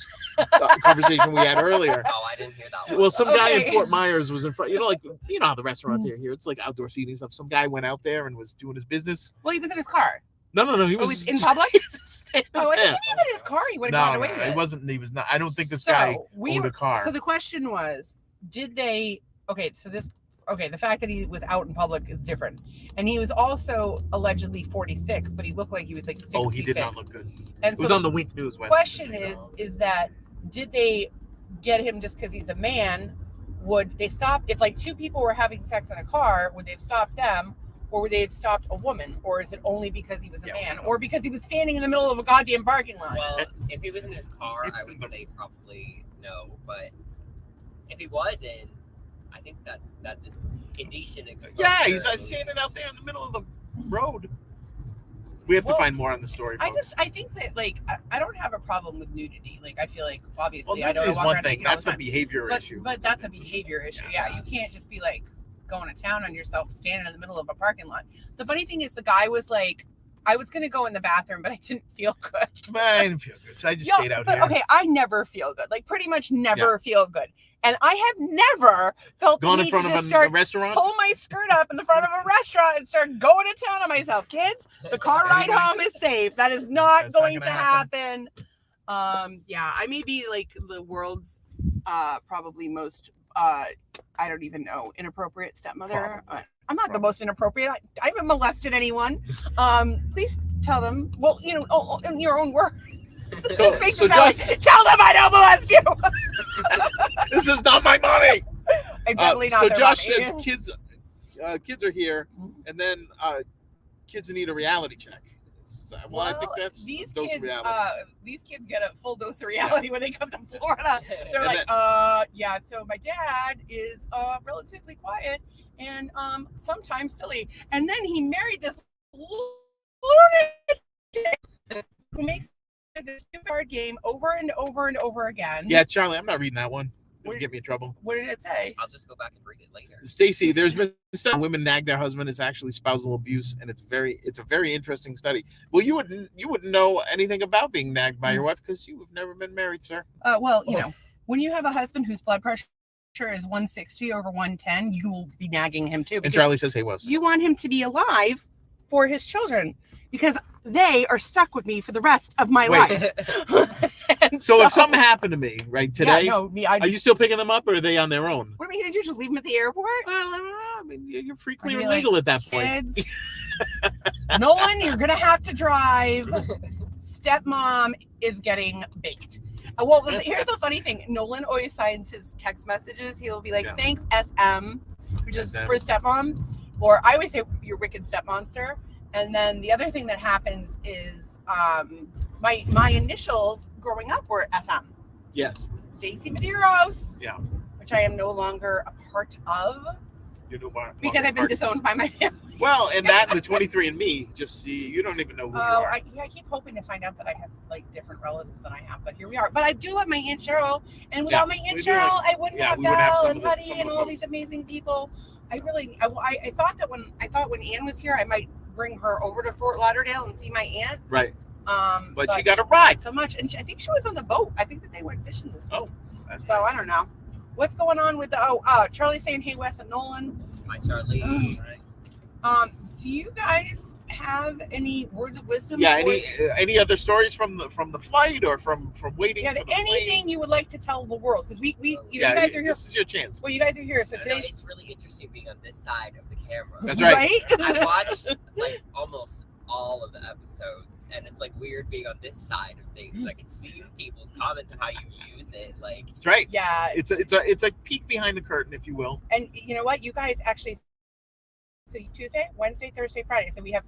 conversation we had earlier? Oh, I didn't hear that one. Well, some guy in Fort Myers was in front, how the restaurants are here. It's like outdoor seating stuff. Some guy went out there and was doing his business. Well, he was in his car. No. He was in public? Oh, I think he was in his car. He would have gone away with it. He wasn't. He was not. I don't think this guy owned a car. So the question was, did they... the fact that he was out in public is different. And he was also allegedly 46, but he looked like he was like 66. Oh, he did not look good. And it was on the Wink News. The question is that did they get him just because he's a man? Would they stop if like two people were having sex in a car? Would they have stopped them, or would they have stopped a woman? Or is it only because he was a man, or because he was standing in the middle of a goddamn parking lot? Well, if he was in his car, I would say probably no. But if he wasn't, I think that's an indecent exposure. Yeah, he's standing out there in the middle of the road. We have to find more on the story, folks. I think that, like, I don't have a problem with nudity. Like, I feel like, obviously, well, I don't is walk one around thing. naked all That's the a time. behavior issue. But that's a behavior issue. Yeah, you can't just be, like, going to town on yourself standing in the middle of a parking lot. The funny thing is the guy was like, I was going to go in the bathroom, but I didn't feel good. I didn't feel good, so I just stayed out here. Okay, I never feel good. Like, pretty much never feel good. And I have never felt Going the in need front to of just a start restaurant? pull my skirt up in the front of a restaurant and start going to town on myself. Kids, the car ride home is safe. That is not going to happen. Yeah, I may be like the world's probably most I don't even know, inappropriate stepmother. I'm not the most inappropriate. I haven't molested anyone. Please tell them. Well, you know, in your own words. So just tell them I don't molest you. This is not my money. I'm definitely not. So their Josh mommy. says kids are here, and then kids need a reality check. Well, I think that's these a dose kids. of reality. These kids get a full dose of reality when they come to Florida. They're like, yeah. So my dad is relatively quiet and sometimes silly, and then he married this lunatic who makes this card game over and over and over again. Yeah, Charlie, I'm not reading that one. It'll get me in trouble. What did it say? I'll just go back and read it later. Stacy, there's been stuff women nag their husband. It's actually spousal abuse, and it's a very interesting study. Well, you wouldn't know anything about being nagged by your wife because you have never been married, sir. Well, you know, when you have a husband whose blood pressure is 160 over 110, you will be nagging him too. And Charlie says, "Hey, Wes, you want him to be alive for his children because they are stuck with me for the rest of my life." So if something happened to me right today, are you still picking them up, or are they on their own? What are we gonna do? Just leave them at the airport? Well, I don't know. I mean, you're free, clear, and legal at that point. Nolan, you're gonna have to drive. Stepmom is getting baked. Well, here's the funny thing. Nolan always signs his text messages. He'll be like, "Thanks, SM," which is for stepmom, or I always say, "You're wicked stepmonster." And then the other thing that happens is my initials growing up were SM. Yes. Stacy Medeiros. Yeah. Which I am no longer a part of. Because I've been disowned by my family. Well, and that and the 23andMe, just see, you don't even know who you are. I keep hoping to find out that I have like different relatives than I have, but here we are. But I do love my Aunt Cheryl, and without my Aunt Cheryl, I wouldn't have Val and Huddy and all these amazing people. I thought that when Ann was here, I might bring her over to Fort Lauderdale and see my aunt. Right. But she she got a ride so much, and I think she was on the boat. I think that they went fishing this week. That's so nice. I don't know what's going on with the Charlie saying, "Hey, Wes and Nolan." Hi, Charlie. Do you guys have any words of wisdom? Yeah. Any other stories from the flight or from waiting? Yeah. For the Anything plane? you would like to tell the world? Because you guys are here. This is your chance. Well, you guys are here, so today it's really interesting being on this side of the camera. That's right. I watched like almost all of the episodes, and it's like weird being on this side of things. I can see people's comments and how you use it. Like, that's right. Yeah. It's a peek behind the curtain, if you will. And you know what? You guys actually. So Tuesday, Wednesday, Thursday, Friday. So we have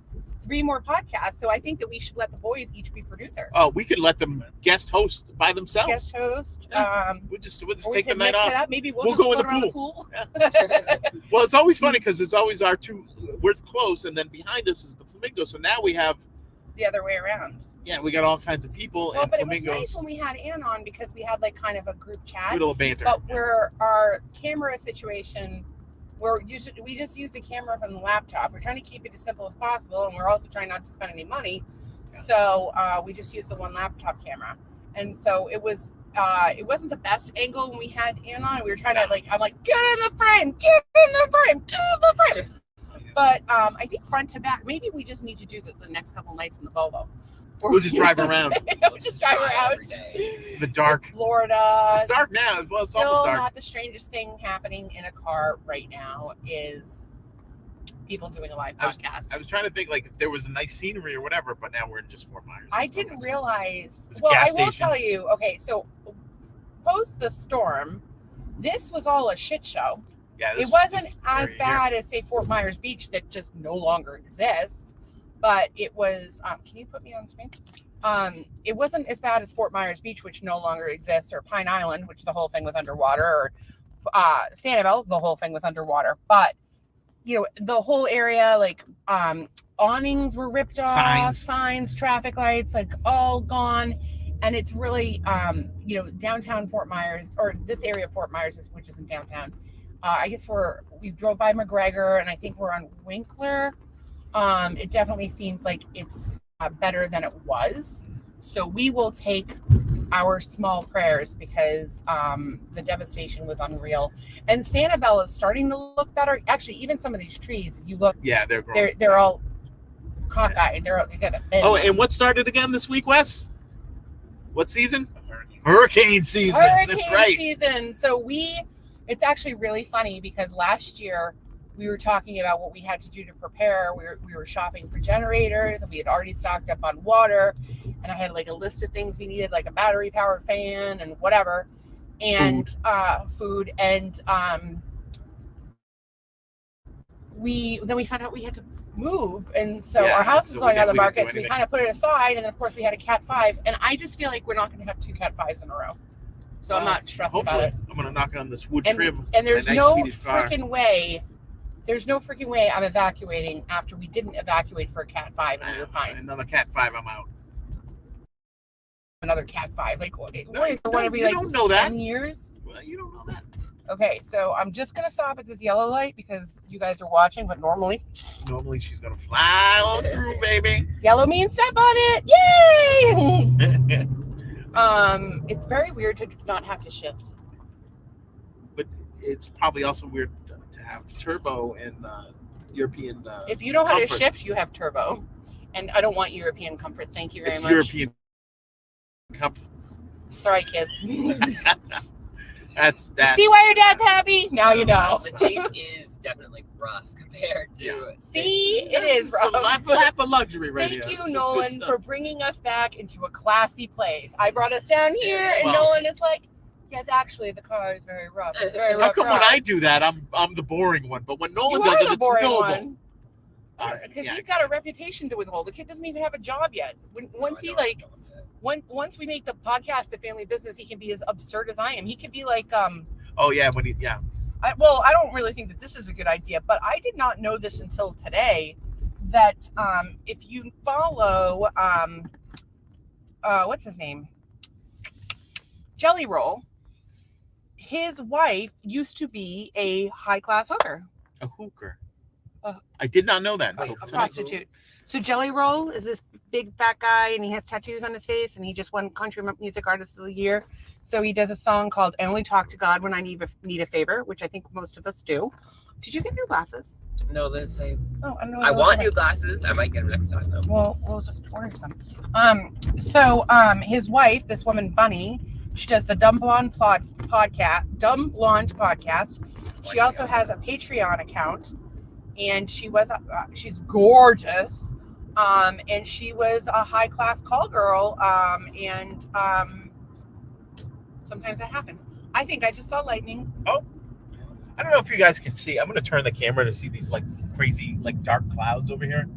3 more podcasts. So I think that we should let the boys each be producer. Oh, we could let them guest host by themselves. Guest host. Yeah. We'll just take the night off. Maybe we'll just go in the pool. Yeah. Well, it's always funny because it's always our two. We're close, and then behind us is the flamingo. So now we have the other way around. Yeah, we got all kinds of people and but flamingos. It was nice when we had Ann on because we had like kind of a group chat. Little banter. But our camera situation. We just use the camera from the laptop. We're trying to keep it as simple as possible, and we're also trying not to spend any money. Yeah. So we just used the one laptop camera, and so it wasn't the best angle when we had Ann on. We were trying to I'm like, get in the frame, get in the frame, get in the frame. But I think front to back. Maybe we just need to do the next couple nights in the Volvo. We'll just drive around. We'll just drive around. The dark. It's Florida. It's dark now. Well, it's still almost dark. Not the strangest thing happening in a car right now is people doing a live podcast. I was trying to think if there was a nice scenery or whatever, but now we're in just Fort Myers. I didn't realize. Well, I will tell you. Okay, so post the storm, this was all a shit show. Yeah, it wasn't as bad as say Fort Myers Beach that just no longer exists. But it was, can you put me on screen? It wasn't as bad as Fort Myers Beach, which no longer exists, or Pine Island, which the whole thing was underwater, Sanibel, the whole thing was underwater. But, the whole area, like, awnings were ripped off, signs, traffic lights, like, all gone. And it's really, downtown Fort Myers, or this area of Fort Myers, which isn't downtown. I guess we drove by McGregor, and I think we're on Winkler. It definitely seems like it's better than it was. So we will take our small prayers because the devastation was unreal. And Sanibel is starting to look better. Actually, even some of these trees, if you look, they're growing. They're all cockeyed. They got a bend. Oh, and what started again this week, Wes? What season? Hurricane season. That's right. Season. So it's actually really funny because last year we were talking about what we had to do to prepare. We were shopping for generators, and we had already stocked up on water. And I had like a list of things we needed, like a battery powered fan and whatever, and food. And we found out we had to move, and so our house is going on the market, so we kind of put it aside. And then of course we had a Cat 5, and I just feel like we're not going to have 2 Cat 5s in a row, so I'm not stressed about it. I'm going to knock on this wood trim, and there's no freaking way I'm evacuating after we didn't evacuate for a Cat 5 and we were fine. Another Cat 5, I'm out. Another Cat 5, like what is you don't know 10 years? Well, you don't know that. Okay, so I'm just gonna stop at this yellow light because you guys are watching, but normally she's gonna fly on through, baby. Yellow means step on it. Yay! It's very weird to not have to shift. But it's probably also weird to have turbo and European. If you know how comfort. to shift, you have turbo, and I don't want European comfort. Thank you very much. European comfort. Sorry, kids. That's see why your dad's happy? Now you know. The Jeep is definitely rough compared to. See, it is rough. It's a lap of luxury right Thank you, Nolan, for bringing us back into a classy place. I brought us down here, and Nolan is like, yes, actually, the car is very rough. It's very rough. How come when I do that, I'm the boring one, but when Nolan does it, it's noble. Because he's got a reputation to withhold. The kid doesn't even have a job yet. Once we make the podcast a family business, he can be as absurd as I am. He could be like, I don't really think that this is a good idea, but I did not know this until today that if you follow, what's his name? Jelly Roll, his wife used to be a high-class hooker. A hooker. I did not know that. A prostitute. So Jelly Roll is this big fat guy, and he has tattoos on his face, and he just won Country Music Artist of the Year. So he does a song called "I Only Talk to God When I Need a Favor," which I think most of us do. Did you get new glasses? No, let's say. Oh, I don't know. I want new glasses. I might get them next time though. Well, we'll just order some. His wife, this woman Bunny, she does the Dumb Blonde podcast. She also has a Patreon account, and she's gorgeous. And she was a high-class call girl, and sometimes that happens. I think I just saw lightning. Oh, I don't know if you guys can see. I'm going to turn the camera to see these like crazy, like dark clouds over here.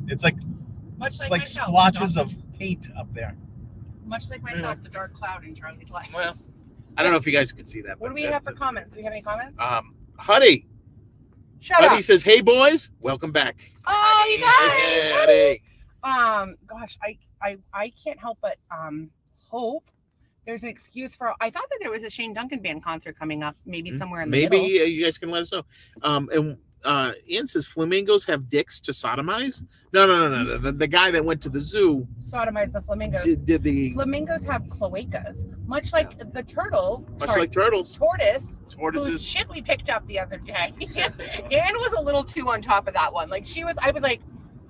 It's like splotches of paint up there. Much like myself, the dark cloud in Charlie's life. Well, I don't know if you guys can see that. What do we have for comments? Do we have any comments? Huddy. Shut up. Huddy says, "Hey boys, welcome back." Oh, you guys! Huddy. Gosh, I can't help but hope there's an excuse for. I thought that there was a Shane Duncan band concert coming up, maybe somewhere in the middle. Maybe you guys can let us know. And Ian says flamingos have dicks to sodomize. No. The guy that went to the zoo sodomize the flamingos. Did the flamingos have cloacas, much like the turtle? Like turtles. Tortoises. Tortoises. Shit we picked up the other day. Anne was a little too on top of that one. Like she was. I was like.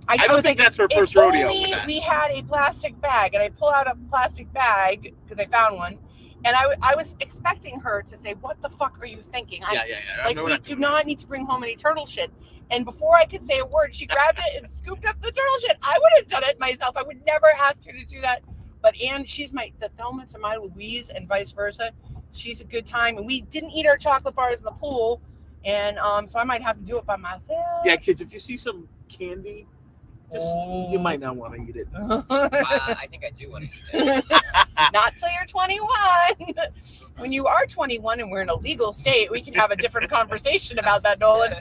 I don't think that's her first rodeo. We had a plastic bag, and I pull out a plastic bag because I found one, and I was expecting her to say, "What the fuck are you thinking?" Yeah. Like we do not need to bring home any turtle shit. And before I could say a word, she grabbed it and scooped up the turtle shit. I would have done it myself. I would never ask her to do that. But Anne, she's the Thelma to my Louise, and vice versa. She's a good time, and we didn't eat our chocolate bars in the pool, and so I might have to do it by myself. Yeah, kids, if you see some candy. You might not want to eat it. I think I do want to eat it. Not till you're 21. when you are 21 and we're in a legal state, we can have a different conversation about that, Nolan.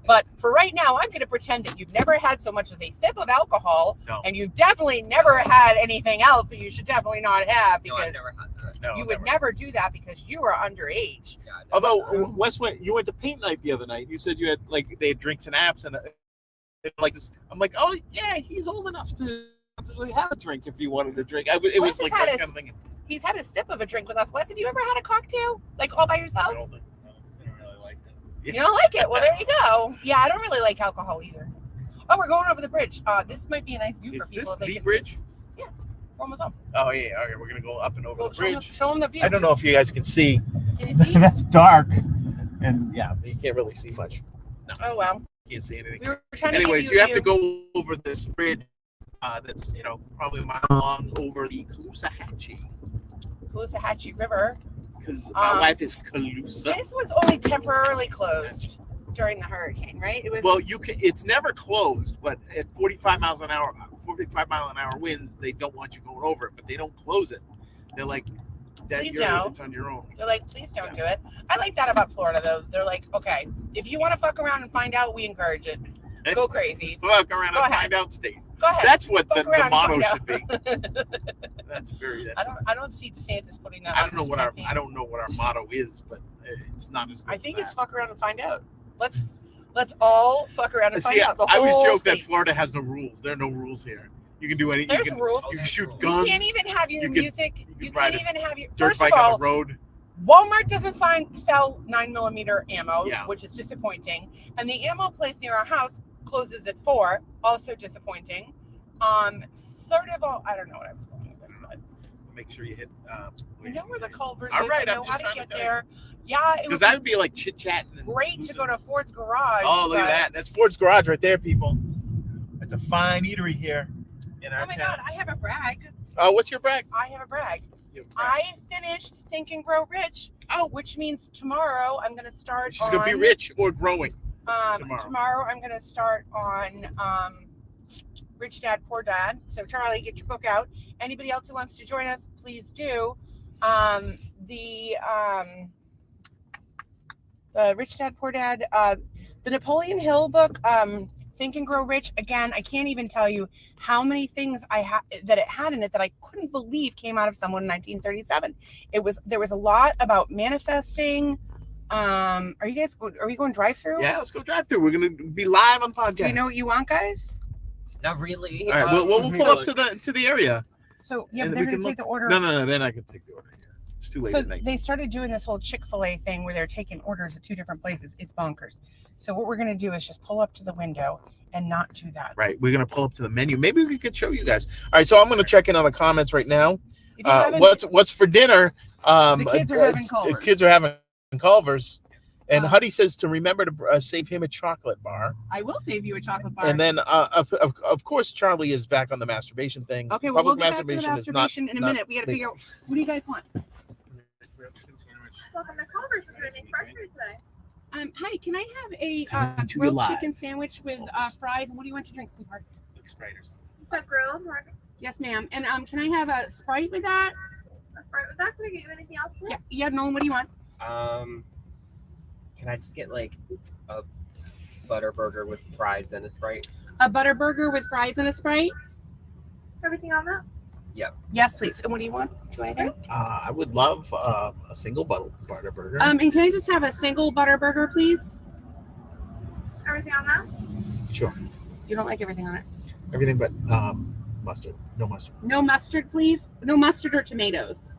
But for right now, I'm going to pretend that you've never had so much as a sip of alcohol, and you've definitely never had anything else that you should definitely not have, because I've never had that. No, you would never do that because you are underage. Yeah, I've never Although had that. Wes you went to paint night the other night. You said you had they had drinks and apps and like this. I'm like, oh yeah, he's old enough to actually have a drink if he wanted to drink. It Wes was like has that had kind of thing. He's had a sip of a drink with us. Wes, have you ever had a cocktail like all by yourself? I don't really like that. You don't like it? Well, there you go. Yeah, I don't really like alcohol either. Oh, we're going over the bridge. This might be a nice view for Is people. this if they the can bridge? See. We're almost home. Oh yeah, okay, we're gonna go up and over Well, the bridge. show them the view. I don't know if you guys can see. Can you see? That's dark, and yeah, You can't really see much. Oh, well. You can't see anything. We were trying Anyways, to give you have to go over this bridge that's probably a mile long over the Caloosahatchee River. because my wife is Calusa. This was only temporarily closed during the hurricane, right? It was. Well, it's never closed, but at 45 mile an hour winds, they don't want you going over it, but they don't close it. They're like, Please don't. it's on your own. They're like, please don't do it. I like that about Florida, though. They're like, okay, if you want to fuck around and find out, we encourage it. Go crazy. Fuck around Go and ahead. find out state. Go ahead. That's what Fuck the around motto and should be. find out. That's very. I don't see DeSantis putting that. I on don't know his what campaign. I don't know what our motto is, but it's not as good I as think that. it's fuck around and find out. Let's all fuck around and find See, out. The I whole always joke that state. Florida has no rules. There are no rules here. You can do anything. There's rules. You can shoot You guns. You can't even have your You can- music. you You can ride can't a even have your. dirt First of bike on all, the road. Walmart doesn't sell 9mm ammo, Yeah. which is disappointing. And the ammo place near our house closes at 4, also disappointing. Third of all, I don't know what I was going with this, but Make sure you hit. you know where the culvert All is. right, I I'm know just how to trying to get tell you. there. Yeah, it Because would that be would be like chit chatting. great to go to Ford's Garage. Oh, look at but- that! That's Ford's Garage right there, people. It's a fine eatery here in our Oh my town. God, I have a brag. What's your brag? I have a brag. You have a brag. I finished Think and Grow Rich. Oh. Which means tomorrow I'm going to start She's gonna be rich or growing. tomorrow. Tomorrow I'm going to start on Rich Dad, Poor Dad. So Charlie, get your book out. Anybody else who wants to join us, please do. The Rich Dad, Poor Dad, the Napoleon Hill book, Think and Grow Rich. Again, I can't even tell you how many things that it had in it that I couldn't believe came out of someone in 1937. There was a lot about manifesting. Are we going drive-through? Yeah, let's go drive through. We're gonna be live on podcast. Do you know what you want, guys? Not really. All right, we'll pull up to the area. So yeah, And they're we going can to take the order. No. Then I can take the order here. It's too late So at night. they started doing this whole Chick-fil-A thing where they're taking orders at 2 different places. It's bonkers. So what we're going to do is just pull up to the window and not do that. Right, we're gonna pull up to the menu. Maybe we could show you guys. All right, so I'm gonna check in on the comments right now. If you haven't- What's for dinner? The kids are having Culvers. Kids are having Culvers. And Um, Huddy says to remember to save him a chocolate bar. I will save you a chocolate bar. And then, of course, Charlie is back on the masturbation thing. Okay, well, we'll Public get back to the is not- masturbation in a not minute. We got to figure out, what do you guys want? Welcome to Culver's. We're doing fresh food today. Hi, can I have a Coming to you grilled live. chicken sandwich with fries? And what do you want to drink, sweetheart? Spiders. You said grilled. Or Yes, ma'am. And can I have a Sprite with that? a Sprite with that. Can I get you anything else? Today? Yeah, Nolan, what do you want? Can I just get like a butter burger with fries and a Sprite? A butter burger with fries and a Sprite? Everything on that? Yes, please. And what do you want? Do you want anything? I would love a single butter burger. And can I just have a single butter burger, please? Everything on that? Sure. You don't like everything on it. Everything but mustard. No mustard. No mustard, please. No mustard or tomatoes.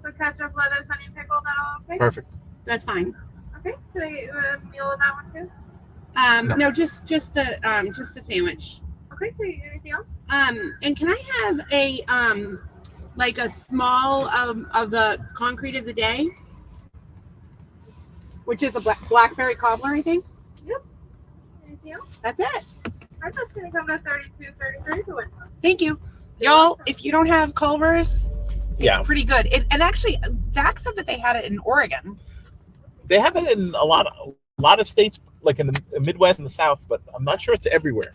So ketchup, lettuce, onion, pickle. That all okay? Perfect. That's fine. Okay. Can I get you a meal with that one too? No, just the sandwich. Okay. Can I get you anything else? And can I have a like a small of the concrete of the day, which is a blackberry cobbler, I think. Anything else? That's it. I thought it's gonna come to 32, 33 to win. Thank you, y'all. If you don't have Culver's, it's Yeah. pretty good. And actually, Zach said that they had it in Oregon. They have it in a lot of states, like in the Midwest and the South, but I'm not sure it's everywhere.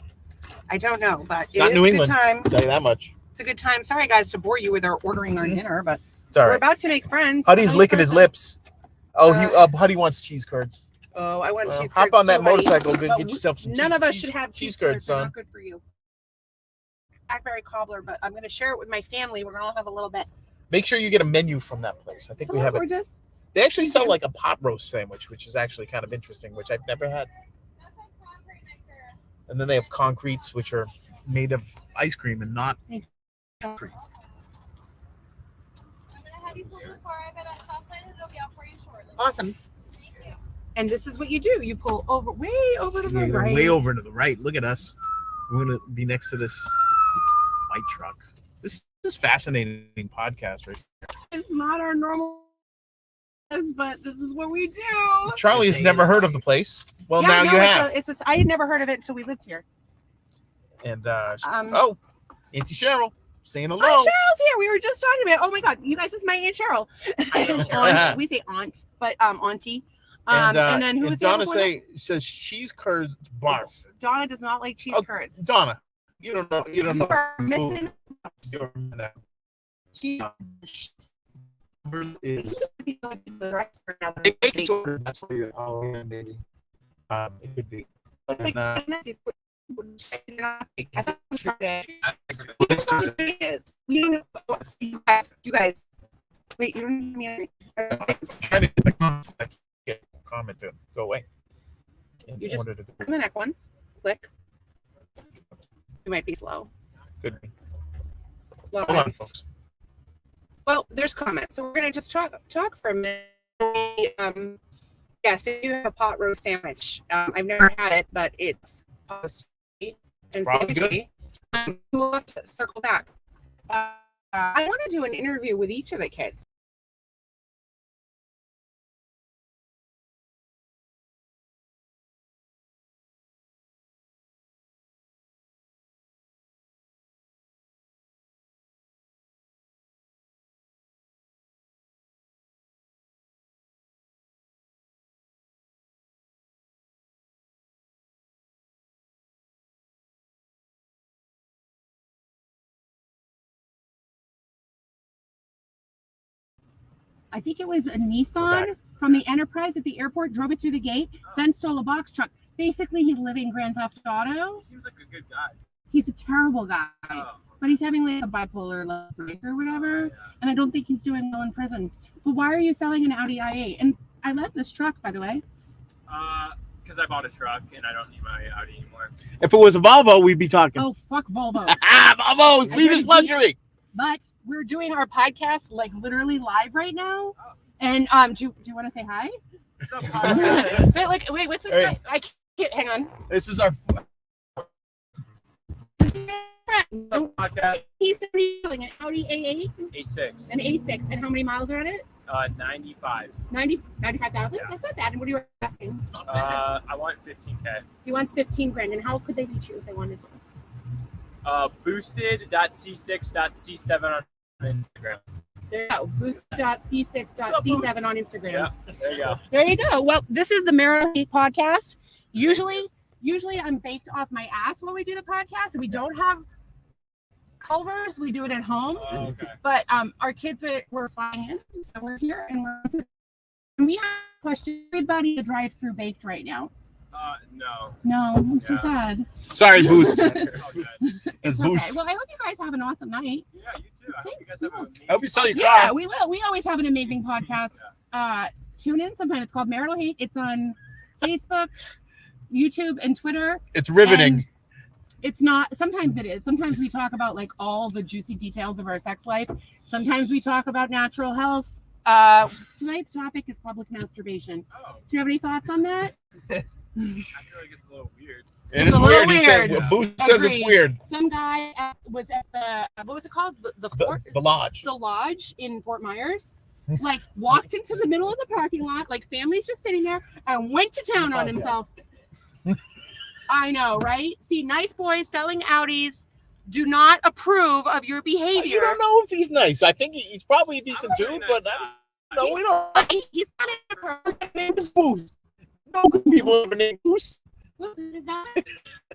I don't know, but It's not is New a England. good time. I'll tell you that much. It's a good time. Sorry, guys, to bore you with our ordering our dinner, but It's all We're right. about to make friends. Huddy's licking his lips. Oh, Huddy wants cheese curds. Oh, I want cheese curds. Hop on that too, buddy. motorcycle. Go But get yourself some. None of us should have cheese cheese curds, curds. They're son. not good for you. Blackberry cobbler, but I'm going to share it with my family. We're going to all have a little bit. Make sure you get a menu from that place. I think we have it. Gorgeous. They actually sell like a pot roast sandwich, which is actually kind of interesting, which I've never had. And then they have concretes, which are made of ice cream and not concrete. Awesome. And this is what you do. You pull way over to the Yeah, right. way over to the right. Look at us. We're going to be next to this white truck. This is fascinating podcast, right? It's not our normal, but this is what we do. Charlie has never heard of the place. Well, Yeah, now no, you have. I had never heard of it until we lived here. And Auntie Cheryl saying hello. Aunt Cheryl's here. We were just talking about. Oh my God, you guys, this is my Aunt Cheryl. Aunt, we say aunt, but auntie. And then who was the Donna other one? says cheese curds barf. Donna does not like cheese curds. Donna, you don't know. You don't You know. are missing. Cheese is. That's That's what you're. Oh yeah, maybe. It could be. like, we don't know. You guys. Wait, you don't need me. I'm trying to get the comment. I can't get the comment to go away. You just click the next one. Click. You might be slow. Could be. Slow. Hold on, folks. Well, there's comments, so we're gonna just talk for a minute. Yes, they do have a pot roast sandwich. I've never had it, but it's posty and Probably sandwichy. We'll have to circle back. I want to do an interview with each of the kids. I think it was a Nissan from the Enterprise at the airport, drove it through the gate, then stole a box truck. Basically, he's living Grand Theft Auto. He seems like a good guy. He's a terrible guy, Oh. but he's having like a bipolar break or whatever, and I don't think he's doing well in prison. But why are you selling an Audi i8? And I love this truck, by the way. Because I bought a truck and I don't need my Audi anymore. If it was a Volvo, we'd be talking. Oh, fuck Volvo. Volvo, Swedish luxury. But we're doing our podcast like literally live right now. Oh. And do you want to say hi? What's up, podcast? Wait, what's this Hey. guy? I can't, hang on. This is our. Podcast He's selling an Audi A8, A6. an A6, and how many miles are on it? 95. 95,000? Yeah. That's not bad. And what are you asking? I want 15K. He wants 15 grand. And how could they reach you if they wanted to? Boosted.c6.c7 on Instagram. There you go. Boost.c6.c7 on Instagram. Yeah, there you go. There you go. Well, this is the Marital Hate podcast. Usually I'm baked off my ass when we do the podcast. We don't have Culvers. We do it at home. Okay. But our kids were flying in, so we're here and we have a question. Everybody a drive-through baked right now. No. No, I'm so Yeah. sad. Sorry, Boost. It's all good. It's Boost. okay. Well, I hope you guys have an awesome night. Yeah, you too. I hope you guys Thanks, have an I hope you sell your Yeah, car. we will. We always have an amazing podcast. Tune in sometime. It's called Marital Hate. It's on Facebook, YouTube, and Twitter. It's riveting. And it's not. Sometimes it is. Sometimes we talk about like all the juicy details of our sex life. Sometimes we talk about natural health. Tonight's topic is public masturbation. Oh, Do you have any thoughts on that? I feel like it's a little weird. It is It's a little weird. He said, weird. Boost says Agreed. it's weird. Some guy was at the what was it called? The fort. The lodge. The lodge in Fort Myers, like walked into the middle of the parking lot, like family's just sitting there, and went to town on himself. I know, right? See, nice boys selling Audis do not approve of your behavior. You don't know if he's nice. I think he's probably a decent I'm a really dude, nice but guy. no, we don't. He's not in a His name is Boost. No good people have a name Boost. What is that?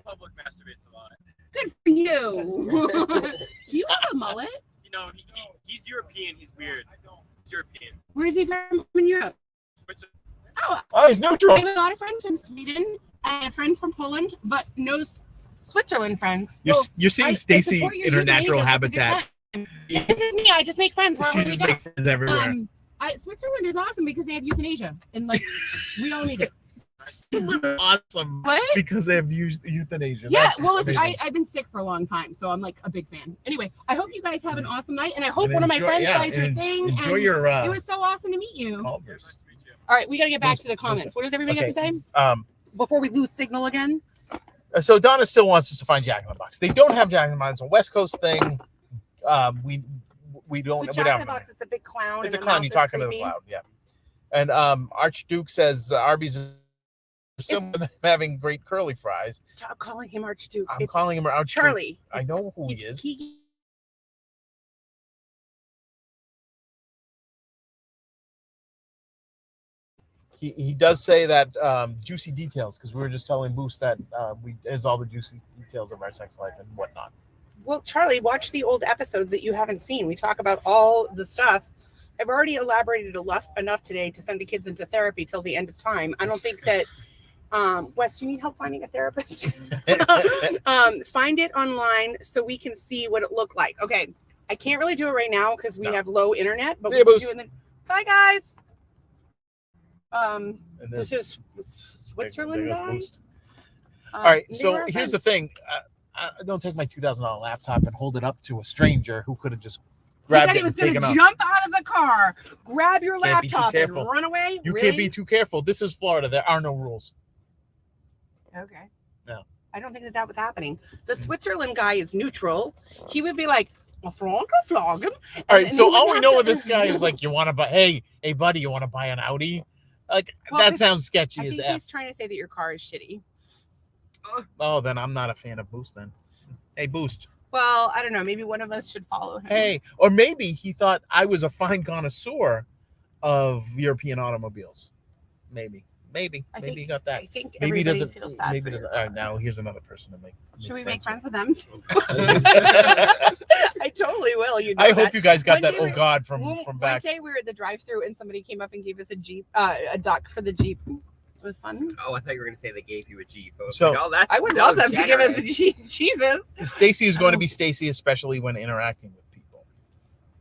Public masturbates a lot. Good for you. Do you have a mullet? You know, he's European. He's weird. He's European. Where is he from in Europe? Oh, he's neutral. I have a lot of friends from Sweden. I have friends from Poland, but no Switzerland friends. You're seeing Stacy in her natural habitat. This is me. I just make friends wherever She we just go. makes friends everywhere. Switzerland is awesome because they have euthanasia, and like we all need it. Awesome. What? Because they have euthanasia. Yeah, That's well, amazing. I've been sick for a long time, so I'm like a big fan. Anyway, I hope you guys have an awesome night, and I hope And one of my enjoy- friends yeah, buys your and thing. Enjoy and your it was so awesome to meet you. Culvers. All right, we got to get back to the comments. What does everybody got to say before we lose signal again? So Donna still wants us to find Jack in the Box. They don't have Jack in the Box. It's a West Coast thing. We don't. It's a we Jack don't in the Box. It's a big clown. It's a and the clown. mouth You're is talking to the creepy. cloud. Yeah. And Archduke says Arby's is similar to having great curly fries. Stop calling him Archduke. I'm It's calling him Archduke. Charlie. I know who he is. He does say that juicy details, because we were just telling Boost that is all the juicy details of our sex life and whatnot. Well, Charlie, watch the old episodes that you haven't seen. We talk about all the stuff. I've already elaborated enough today to send the kids into therapy till the end of time. I don't think that Wes, do you need help finding a therapist? Find it online so we can see what it looked like. Okay, I can't really do it right now because we have low internet, but See ya, we'll Boost. do it in the... Bye, guys. And then- This is Switzerland there goes guy. Boost. All right, they so were here's the friends. thing. I don't take my $2,000 laptop and hold it up to a stranger who could have just He thought grabbed he it was and going taken to off. jump out of the car, grab your Can't be too laptop, and careful. run away. You Really? can't be too careful. This is Florida. There are no rules. Okay. No. I don't think that was happening. The Switzerland guy is neutral. He would be like, a flog, flog him. All right, so all we know with this guy is like, you want to buy, hey, buddy, you want to buy an Audi? Like, Well, that this- sounds sketchy I as think F. he's trying to say that your car is shitty. Oh, then I'm not a fan of Boost then. Hey, Boost. Well, I don't know. Maybe one of us should follow him. Hey, or maybe he thought I was a fine connoisseur of European automobiles. Maybe he got that. I think Maybe he everybody doesn't. feels sad Maybe for doesn't. your All right, car. now here's another person to make. Should we make friends with. with them too? I I totally will. You know hope that. you guys got One that. day Oh we- God, from One back. day we were at the drive-through and somebody came up and gave us a duck for the Jeep. It was fun. Oh, I thought you were gonna say they gave you a Jeep. I was So- like, oh, that's I would so love them to give us a generous. Jeep. Jesus. Stacy is going to be Stacy, especially when interacting with people.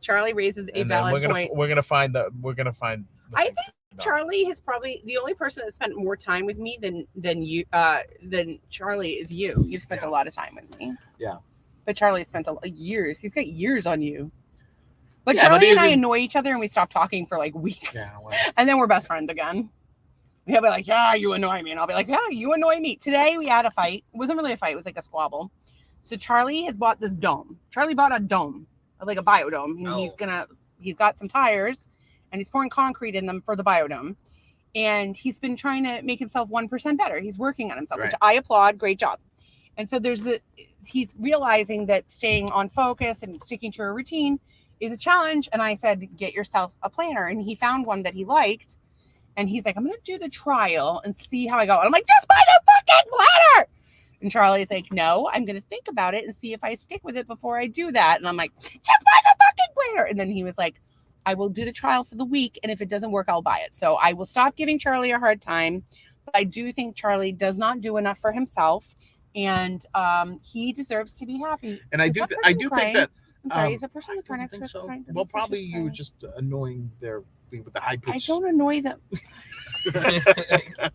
Charlie raises a And then valid point. we're gonna find the. I thing. think No. Charlie is probably the only person that spent more time with me than you than Charlie is you. You've spent a lot of time with me. Yeah. But Charlie spent years. He's got years on you. But Yeah, but Charlie and I he's in- annoy each other and we stop talking for like weeks. Yeah, well, And then we're best friends again. And he'll be like, yeah, you annoy me. And I'll be like, yeah, you annoy me. Today we had a fight. It wasn't really a fight. It was like a squabble. So Charlie has bought this dome. Charlie bought a dome, like a biodome. And Oh. he's got some tires and he's pouring concrete in them for the biodome. And he's been trying to make himself 1% better. He's working on himself, which I applaud. Great job. And so he's realizing that staying on focus and sticking to a routine is a challenge. And I said, get yourself a planner. And he found one that he liked. And he's like, I'm going to do the trial and see how I go. And I'm like, just buy the fucking planner. And Charlie's like, no, I'm going to think about it and see if I stick with it before I do that. And I'm like, just buy the fucking planner. And then he was like, I will do the trial for the week. And if it doesn't work, I'll buy it. So I will stop giving Charlie a hard time. But I do think Charlie does not do enough for himself. And he deserves to be happy. and I Is do. that I person do crying? think that. I'm sorry, Um, is the person in the car I next don't to us think so. crying? Well, She's probably just you were crying. just annoying with the high I pitch. don't annoy them.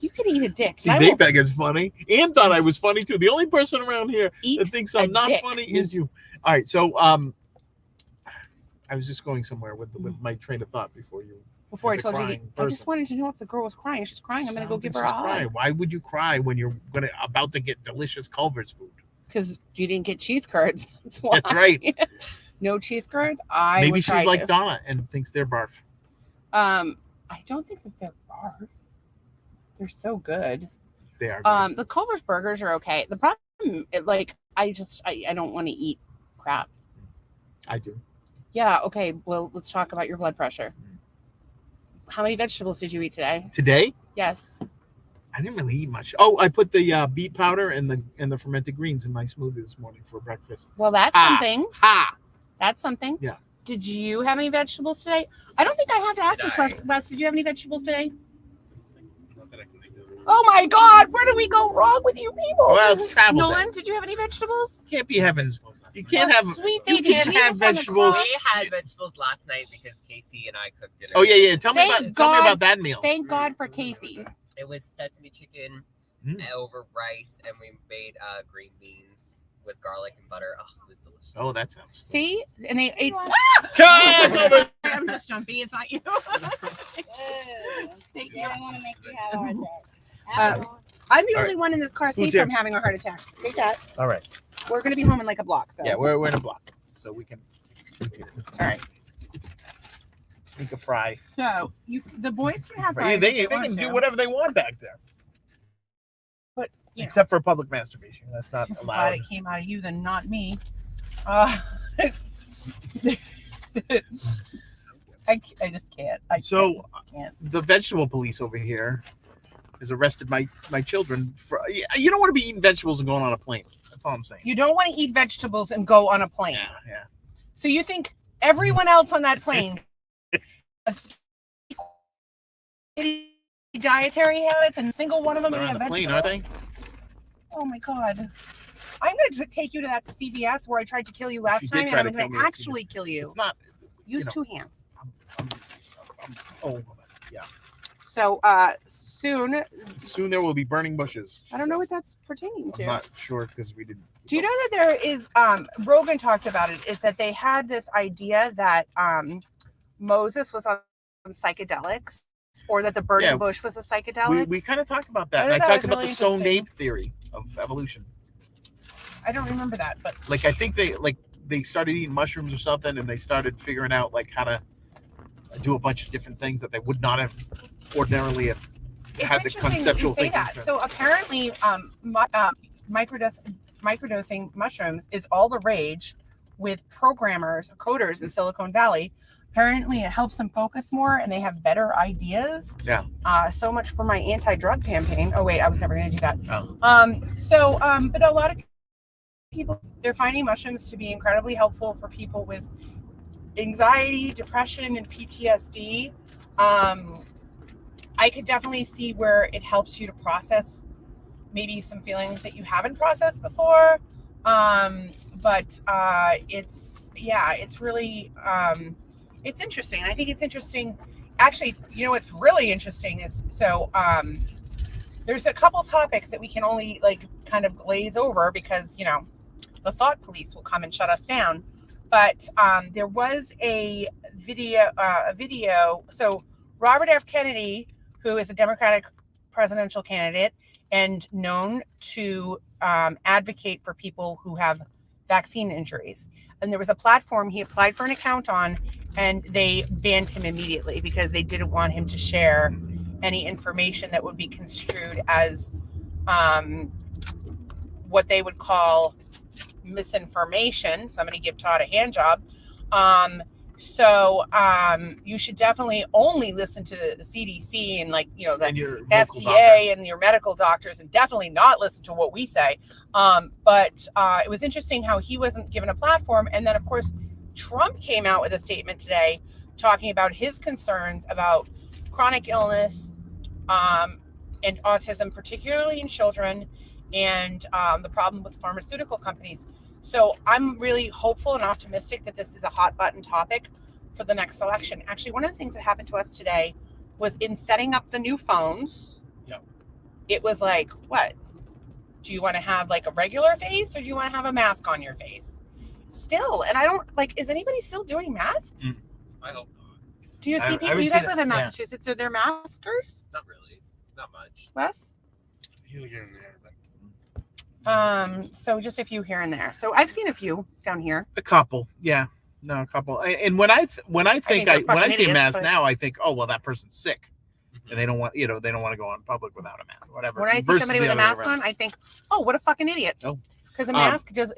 You can eat a dick. See, I they will think it's funny. Ann thought I was funny too. The only person around here that eat thinks a I'm not dick. funny is you. All right, so I was just going somewhere with my train of thought before you. before I the told you. crying I just person. wanted to know if the girl was crying. If she's crying, I'm going to go give her a Crying. hug. Why would you cry when you're about to get delicious Culver's food? Because you didn't get cheese curds. That's why. That's right. No cheese curds. I Maybe would she's try like to. Donna and thinks they're barf. I don't think that they're barf. They're so good. They are. Good. The Culver's burgers are okay. The problem, I don't want to eat crap. I do. Yeah. Okay. Well, let's talk about your blood pressure. How many vegetables did you eat today? Today, Yes. I didn't really eat much. Oh, I put the beet powder and the fermented greens in my smoothie this morning for breakfast. Well, that's Ah. something. Ha! That's something. Yeah. Did you have any vegetables today? I don't think I have to ask Did this, I? Wes. Did you have any vegetables today? Not that I can think of. Oh my God! Where did we go wrong with you people? Well, it's travel day. Nolan, did you have any vegetables? Can't be having. You can't Oh, have. sweet You baby can't Jesus have on the vegetables. cross. We had vegetables last night because Casey and I cooked dinner. Oh yeah. Tell me Thank about God. that meal. Thank God for Casey. It was sesame chicken over rice, and we made green beans with garlic and butter. Oh, it was delicious. Oh, that sounds. See? And they ate. I'm just jumping. It's not you. Thank you. I don't want to make you have a heart attack. I'm the All only one in this car Who's safe here? from having a heart attack. Take that. All right. We're going to be home in like a block. So. Yeah, we're in a block, so we can. All right. Sneak a fry. So the boys can have Yeah, fries. they if can want do to. whatever they want back there, But you know, except for public masturbation. That's not I'm glad allowed. it came out of you than not me. I just can't. I So- just can't. The vegetable police over here has arrested my children for. You don't want to be eating vegetables and going on a plane. That's all I'm saying. You don't want to eat vegetables and go on a plane. Yeah. So you think everyone else on that plane dietary habits and single one of them They're may on have the plane, vegetables? aren't they? Oh my God. I'm going to take you to that CVS where I tried to kill you last She did time, and try I'm to going kill to me at actually kill you. It's not. Use you know. 2 hands. Oh, yeah. So soon, Soon there will be burning bushes. I don't know what that's pertaining I'm to. not sure because we didn't. Do you know that there is, Rogan talked about it, is that they had this idea that Moses was on psychedelics, or that the burning Yeah. bush was a psychedelic? We kind of talked about that. I And I thought that talked was about really the stoned interesting. ape theory of evolution. I don't remember that, but Like I think they started eating mushrooms or something, and they started figuring out like how to do a bunch of different things that they would not have ordinarily have it's had the interesting that conceptual you say thinking. that. So apparently, microdosing mushrooms is all the rage with programmers, coders in Silicon Valley. Apparently, it helps them focus more, and they have better ideas. Yeah. So much for my anti-drug campaign. Oh wait, I was never going to do that. Oh. But a lot of people, they're finding mushrooms to be incredibly helpful for people with anxiety, depression, and PTSD. I could definitely see where it helps you to process maybe some feelings that you haven't processed before. It's really, it's interesting. I think it's interesting. Actually, you know, what's really interesting is, there's a couple topics that we can only like kind of glaze over because, you know, the thought police will come and shut us down. But there was a video. So Robert F. Kennedy, who is a Democratic presidential candidate and known to advocate for people who have vaccine injuries. And there was a platform he applied for an account on, and they banned him immediately because they didn't want him to share any information that would be construed as what they would call misinformation. Somebody give Todd a hand job. You should definitely only listen to the CDC and the And your local doctor. FDA and your medical doctors, and definitely not listen to what we say. It was interesting how he wasn't given a platform. And then, of course, Trump came out with a statement today talking about his concerns about chronic illness and autism, particularly in children, and the problem with pharmaceutical companies. So I'm really hopeful and optimistic that this is a hot button topic for the next election. Actually, one of the things that happened to us today was in setting up the new phones. Yep. It was like, what? Do you want to have like a regular face, or do you want to have a mask on your face? Still, and I don't is anybody still doing masks? I hope not. Do you see I people? haven't You guys seen live it, in yeah. Massachusetts. Are there maskers? Not really. Not much. Wes? Here and there, but- So just a few here and there. So I've seen a few down here. A couple, yeah, no, a couple. And when I they're when I see fucking a idiots, mask but- now, I think, oh well, that person's sick, and they don't want they don't want to go on public without a mask, whatever. When I see Versus somebody the with a other way mask around. on, I think, oh, what a fucking idiot. Oh. Because a mask does.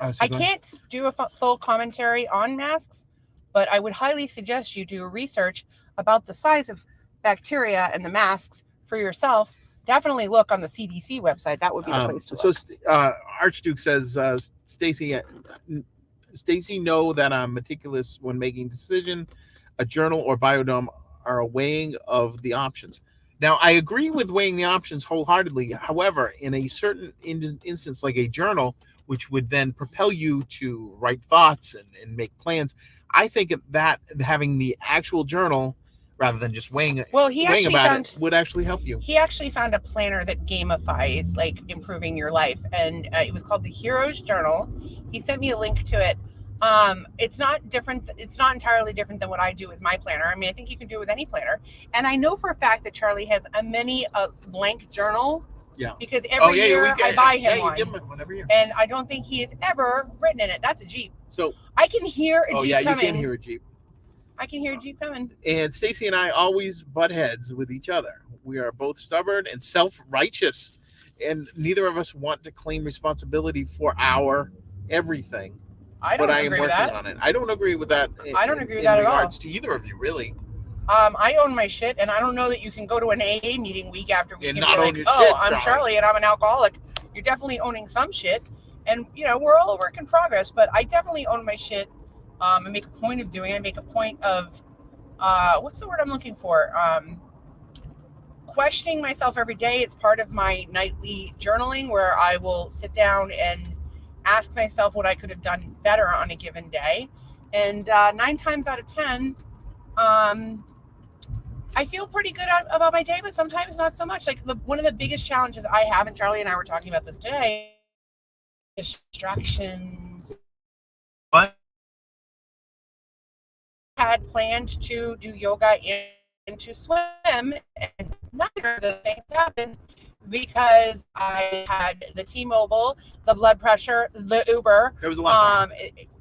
Oh, so I go ahead. can't do a full commentary on masks, but I would highly suggest you do research about the size of bacteria in the masks for yourself. Definitely look on the CDC website. That would be the place to look. Archduke says, Stacy, Stacy, know that I'm meticulous when making decision. A journal or biodome are a weighing of the options. Now, I agree with weighing the options wholeheartedly. However, in a certain instance, like a journal, which would then propel you to write thoughts and make plans, I think that having the actual journal rather than just weighing it would actually help you. He actually found a planner that gamifies like improving your life, and it was called the Hero's Journal. He sent me a link to it. It's not different. It's not entirely different than what I do with my planner. I mean, I think you can do it with any planner. And I know for a fact that Charlie has a blank journal. Yeah. Because every year I buy him one. You give him one every year. And I don't think he has ever written in it. That's a Jeep. So I can hear a Jeep coming. You can hear a Jeep. I can hear a Jeep coming. And Stacy and I always butt heads with each other. We are both stubborn and self-righteous, and neither of us want to claim responsibility for our everything. I don't agree with that. On it. I don't agree with that. I don't agree with that at all. In regards to either of you, really. I own my shit, and I don't know that you can go to an AA meeting week after week and be not like, own your oh, shit, I'm Charlie and I'm an alcoholic. You're definitely owning some shit, and we're all a work in progress. But I definitely own my shit. I make a point of doing it. I make a point of what's the word I'm looking for? Questioning myself every day. It's part of my nightly journaling where I will sit down and ask myself what I could have done better on a given day. And 9 times out of 10, I feel pretty good about my day, but sometimes not so much. Like one of the biggest challenges I have, and Charlie and I were talking about this today, distractions. What? Had planned to do yoga and to swim, and neither of those things happened because I had the T-Mobile, the blood pressure, the Uber. There was a lot.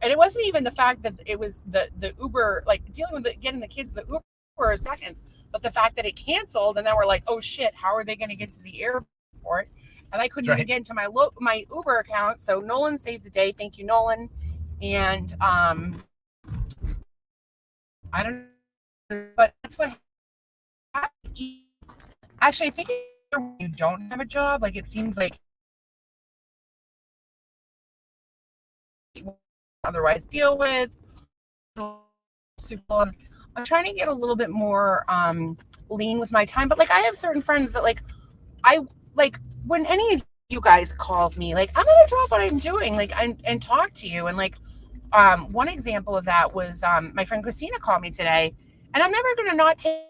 And it wasn't even the fact that it was the Uber, like dealing with getting the kids the Uber seconds, but the fact that it canceled, and then we're like, oh shit, how are they going to get to the airport? And I couldn't even get into my Uber account. So Nolan saved the day. Thank you, Nolan. And I don't know, but that's what happened. Actually, I think you don't have a job, like it seems like otherwise deal with. I'm trying to get a little bit more lean with my time, but like I have certain friends that like I like when any of you guys calls me, like I'm gonna drop what I'm doing, like and talk to you. And like one example of that was my friend Christina called me today, and I'm never gonna not take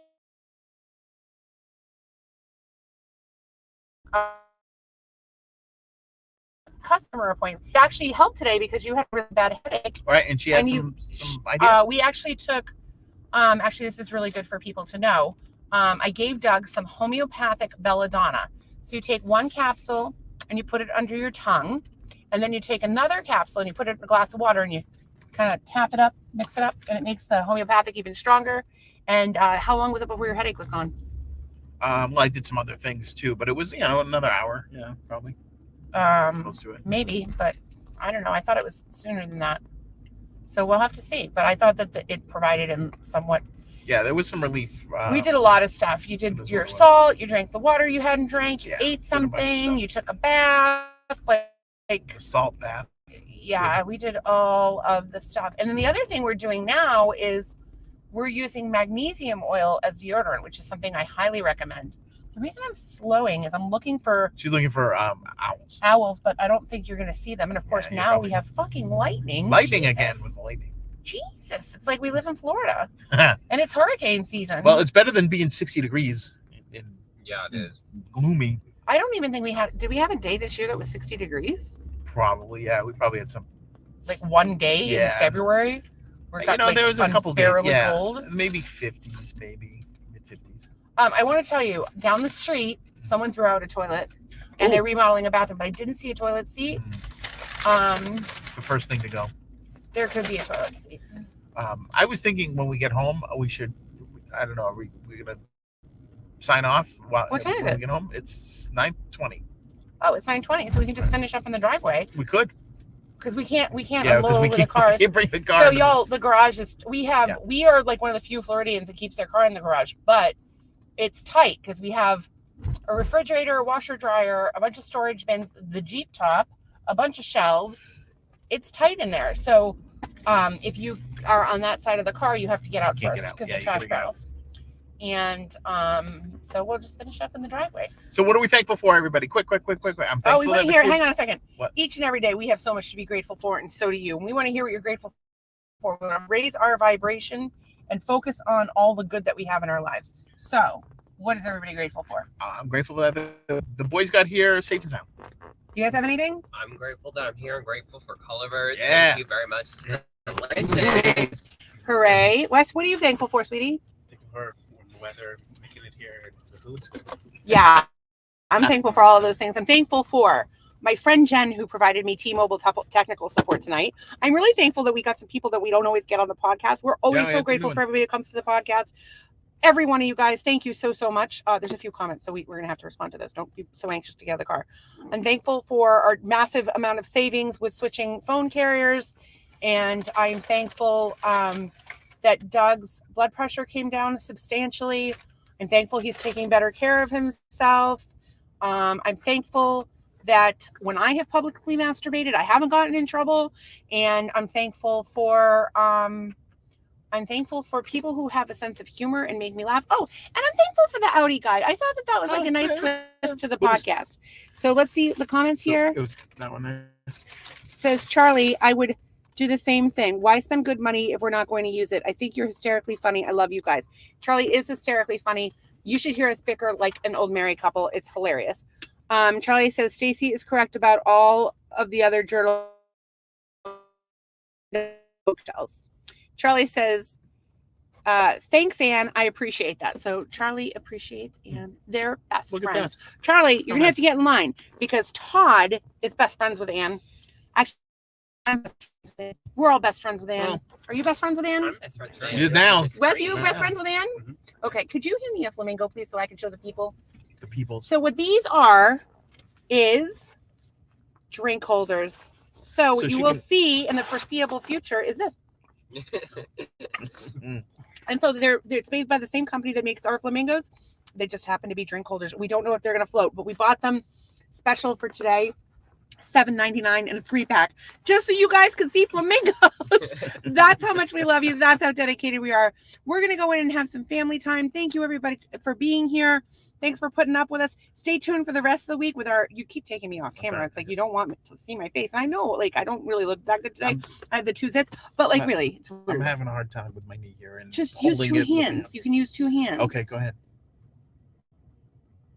customer appointment. She actually helped today because you had a really bad headache. All right, and she had some idea. We actually took, actually this is really good for people to know. I gave Doug some homeopathic belladonna. So you take one capsule and you put it under your tongue, and then you take another capsule and you put it in a glass of water and you kind of tap it up, mix it up, and it makes the homeopathic even stronger. And how long was it before your headache was gone? Well, I did some other things too, but it was, another hour. Yeah, probably. Close to it. Maybe, but I don't know. I thought it was sooner than that. So we'll have to see. But I thought that it provided him somewhat. Yeah, there was some relief. We did a lot of stuff. You did your salt. You drank the water you hadn't drank. You ate something. You took a bath. Like salt bath. Yeah, we did all of the stuff. And then the other thing we're doing now is we're using magnesium oil as deodorant, which is something I highly recommend. The reason I'm slowing is I'm looking for... She's looking for owls. Owls, but I don't think you're going to see them. And of course, now we have fucking lightning. Lightning again with the lightning. Jesus, it's like we live in Florida. And it's hurricane season. Well, it's better than being 60 degrees. Yeah, it is. Gloomy. I don't even think we had... Did we have a day this year that was 60 degrees? Probably, yeah. We probably had some... Like one day in February? There was a couple days. Yeah, cold. Maybe 50s, maybe mid-50s. I want to tell you, down the street, someone threw out a toilet, and they're remodeling a bathroom, but I didn't see a toilet seat. It's the first thing to go. There could be a toilet seat. I was thinking when we get home, we should, I don't know, are we going to sign off? What time is it? When we get home? It's 9:20. Oh, it's 9:20, so we can just finish up in the driveway. We could. Because we can't unload over the cars. We can't bring the car. So y'all, the garage is, we are like one of the few Floridians that keeps their car in the garage, but it's tight because we have a refrigerator, a washer dryer, a bunch of storage bins, the Jeep top, a bunch of shelves. It's tight in there. So If you are on that side of the car, you have to get out can't first get out. because Yeah, of you trash gotta get out. barrels. And so we'll just finish up in the driveway. So what are we thankful for, everybody? Quick. I'm thankful Oh, we want that to the hear. kids- Hang on a second. What? Each and every day, we have so much to be grateful for, and so do you. And we want to hear what you're grateful for. We want to raise our vibration and focus on all the good that we have in our lives. So, what is everybody grateful for? I'm grateful that the boys got here safe and sound. You guys have anything? I'm grateful that I'm here. I'm grateful for Colorverse. Yeah. Thank you very much. Delicious. Hooray. Wes, what are you thankful for, sweetie? Thankful for the weather, making it here, the food's good. Yeah, I'm thankful for all of those things. I'm thankful for my friend Jen, who provided me T-Mobile technical support tonight. I'm really thankful that we got some people that we don't always get on the podcast. We're always so grateful for everybody that comes to the podcast. Every one of you guys, thank you so much. There's a few comments, so we're going to have to respond to those. Don't be so anxious to get out of the car. I'm thankful for our massive amount of savings with switching phone carriers. And I'm thankful that Doug's blood pressure came down substantially. I'm thankful he's taking better care of himself. I'm thankful that when I have publicly masturbated, I haven't gotten in trouble. And I'm thankful for people who have a sense of humor and make me laugh. Oh, and I'm thankful for the Audi guy. I thought that was like a nice twist to the podcast. So let's see the comments here. It was that one there. Says Charlie, I would do the same thing. Why spend good money if we're not going to use it? I think you're hysterically funny. I love you guys. Charlie is hysterically funny. You should hear us bicker like an old married couple. It's hilarious. Charlie says Stacy is correct about all of the other journal bookshelves. Charlie says, thanks, Anne. I appreciate that. So Charlie appreciates Anne. They're best friends. Charlie, you're gonna have to get in line because Todd is best friends with Anne. Actually, we're all best friends with Anne. Well, are you best friends with Anne? I'm best friends with She is now. Wes, you best friends with Anne? Mhm. Okay, could you hand me a flamingo, please, so I can show the people? The people's. So what these is drink holders. So what So you she will can- see in the foreseeable future is this. And so it's made by the same company that makes our flamingos. They just happen to be drink holders. We don't know if they're going to float, but we bought them special for today. $7.99 in a 3-pack, just so you guys can see flamingos. That's how much we love you. That's how dedicated we are. We're gonna go in and have some family time. Thank you everybody for being here. Thanks for putting up with us. Stay tuned for the rest of the week with you keep taking me off camera. It's like you don't want me to see my face. And I know, like, I don't really look that good today. I have the 2 zits, but like really, it's I'm weird. having a hard time with my knee here and Just use holding 2 it, looking hands. up. You can use 2 hands. Okay, go ahead.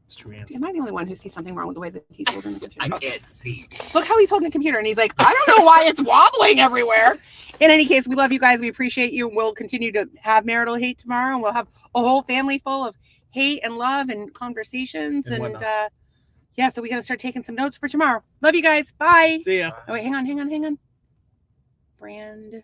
It's 2 hands. Am I the only one who sees something wrong with the way that he's holding the computer? I can't see. Look how he's holding the computer, and he's like, I don't know why it's wobbling everywhere. In any case, we love you guys. We appreciate you. We'll continue to have marital hate tomorrow, and we'll have a whole family full of hate and love and conversations. And Yeah, so we got to start taking some notes for tomorrow. Love you guys. Bye. See ya. Oh, wait, hang on. Brand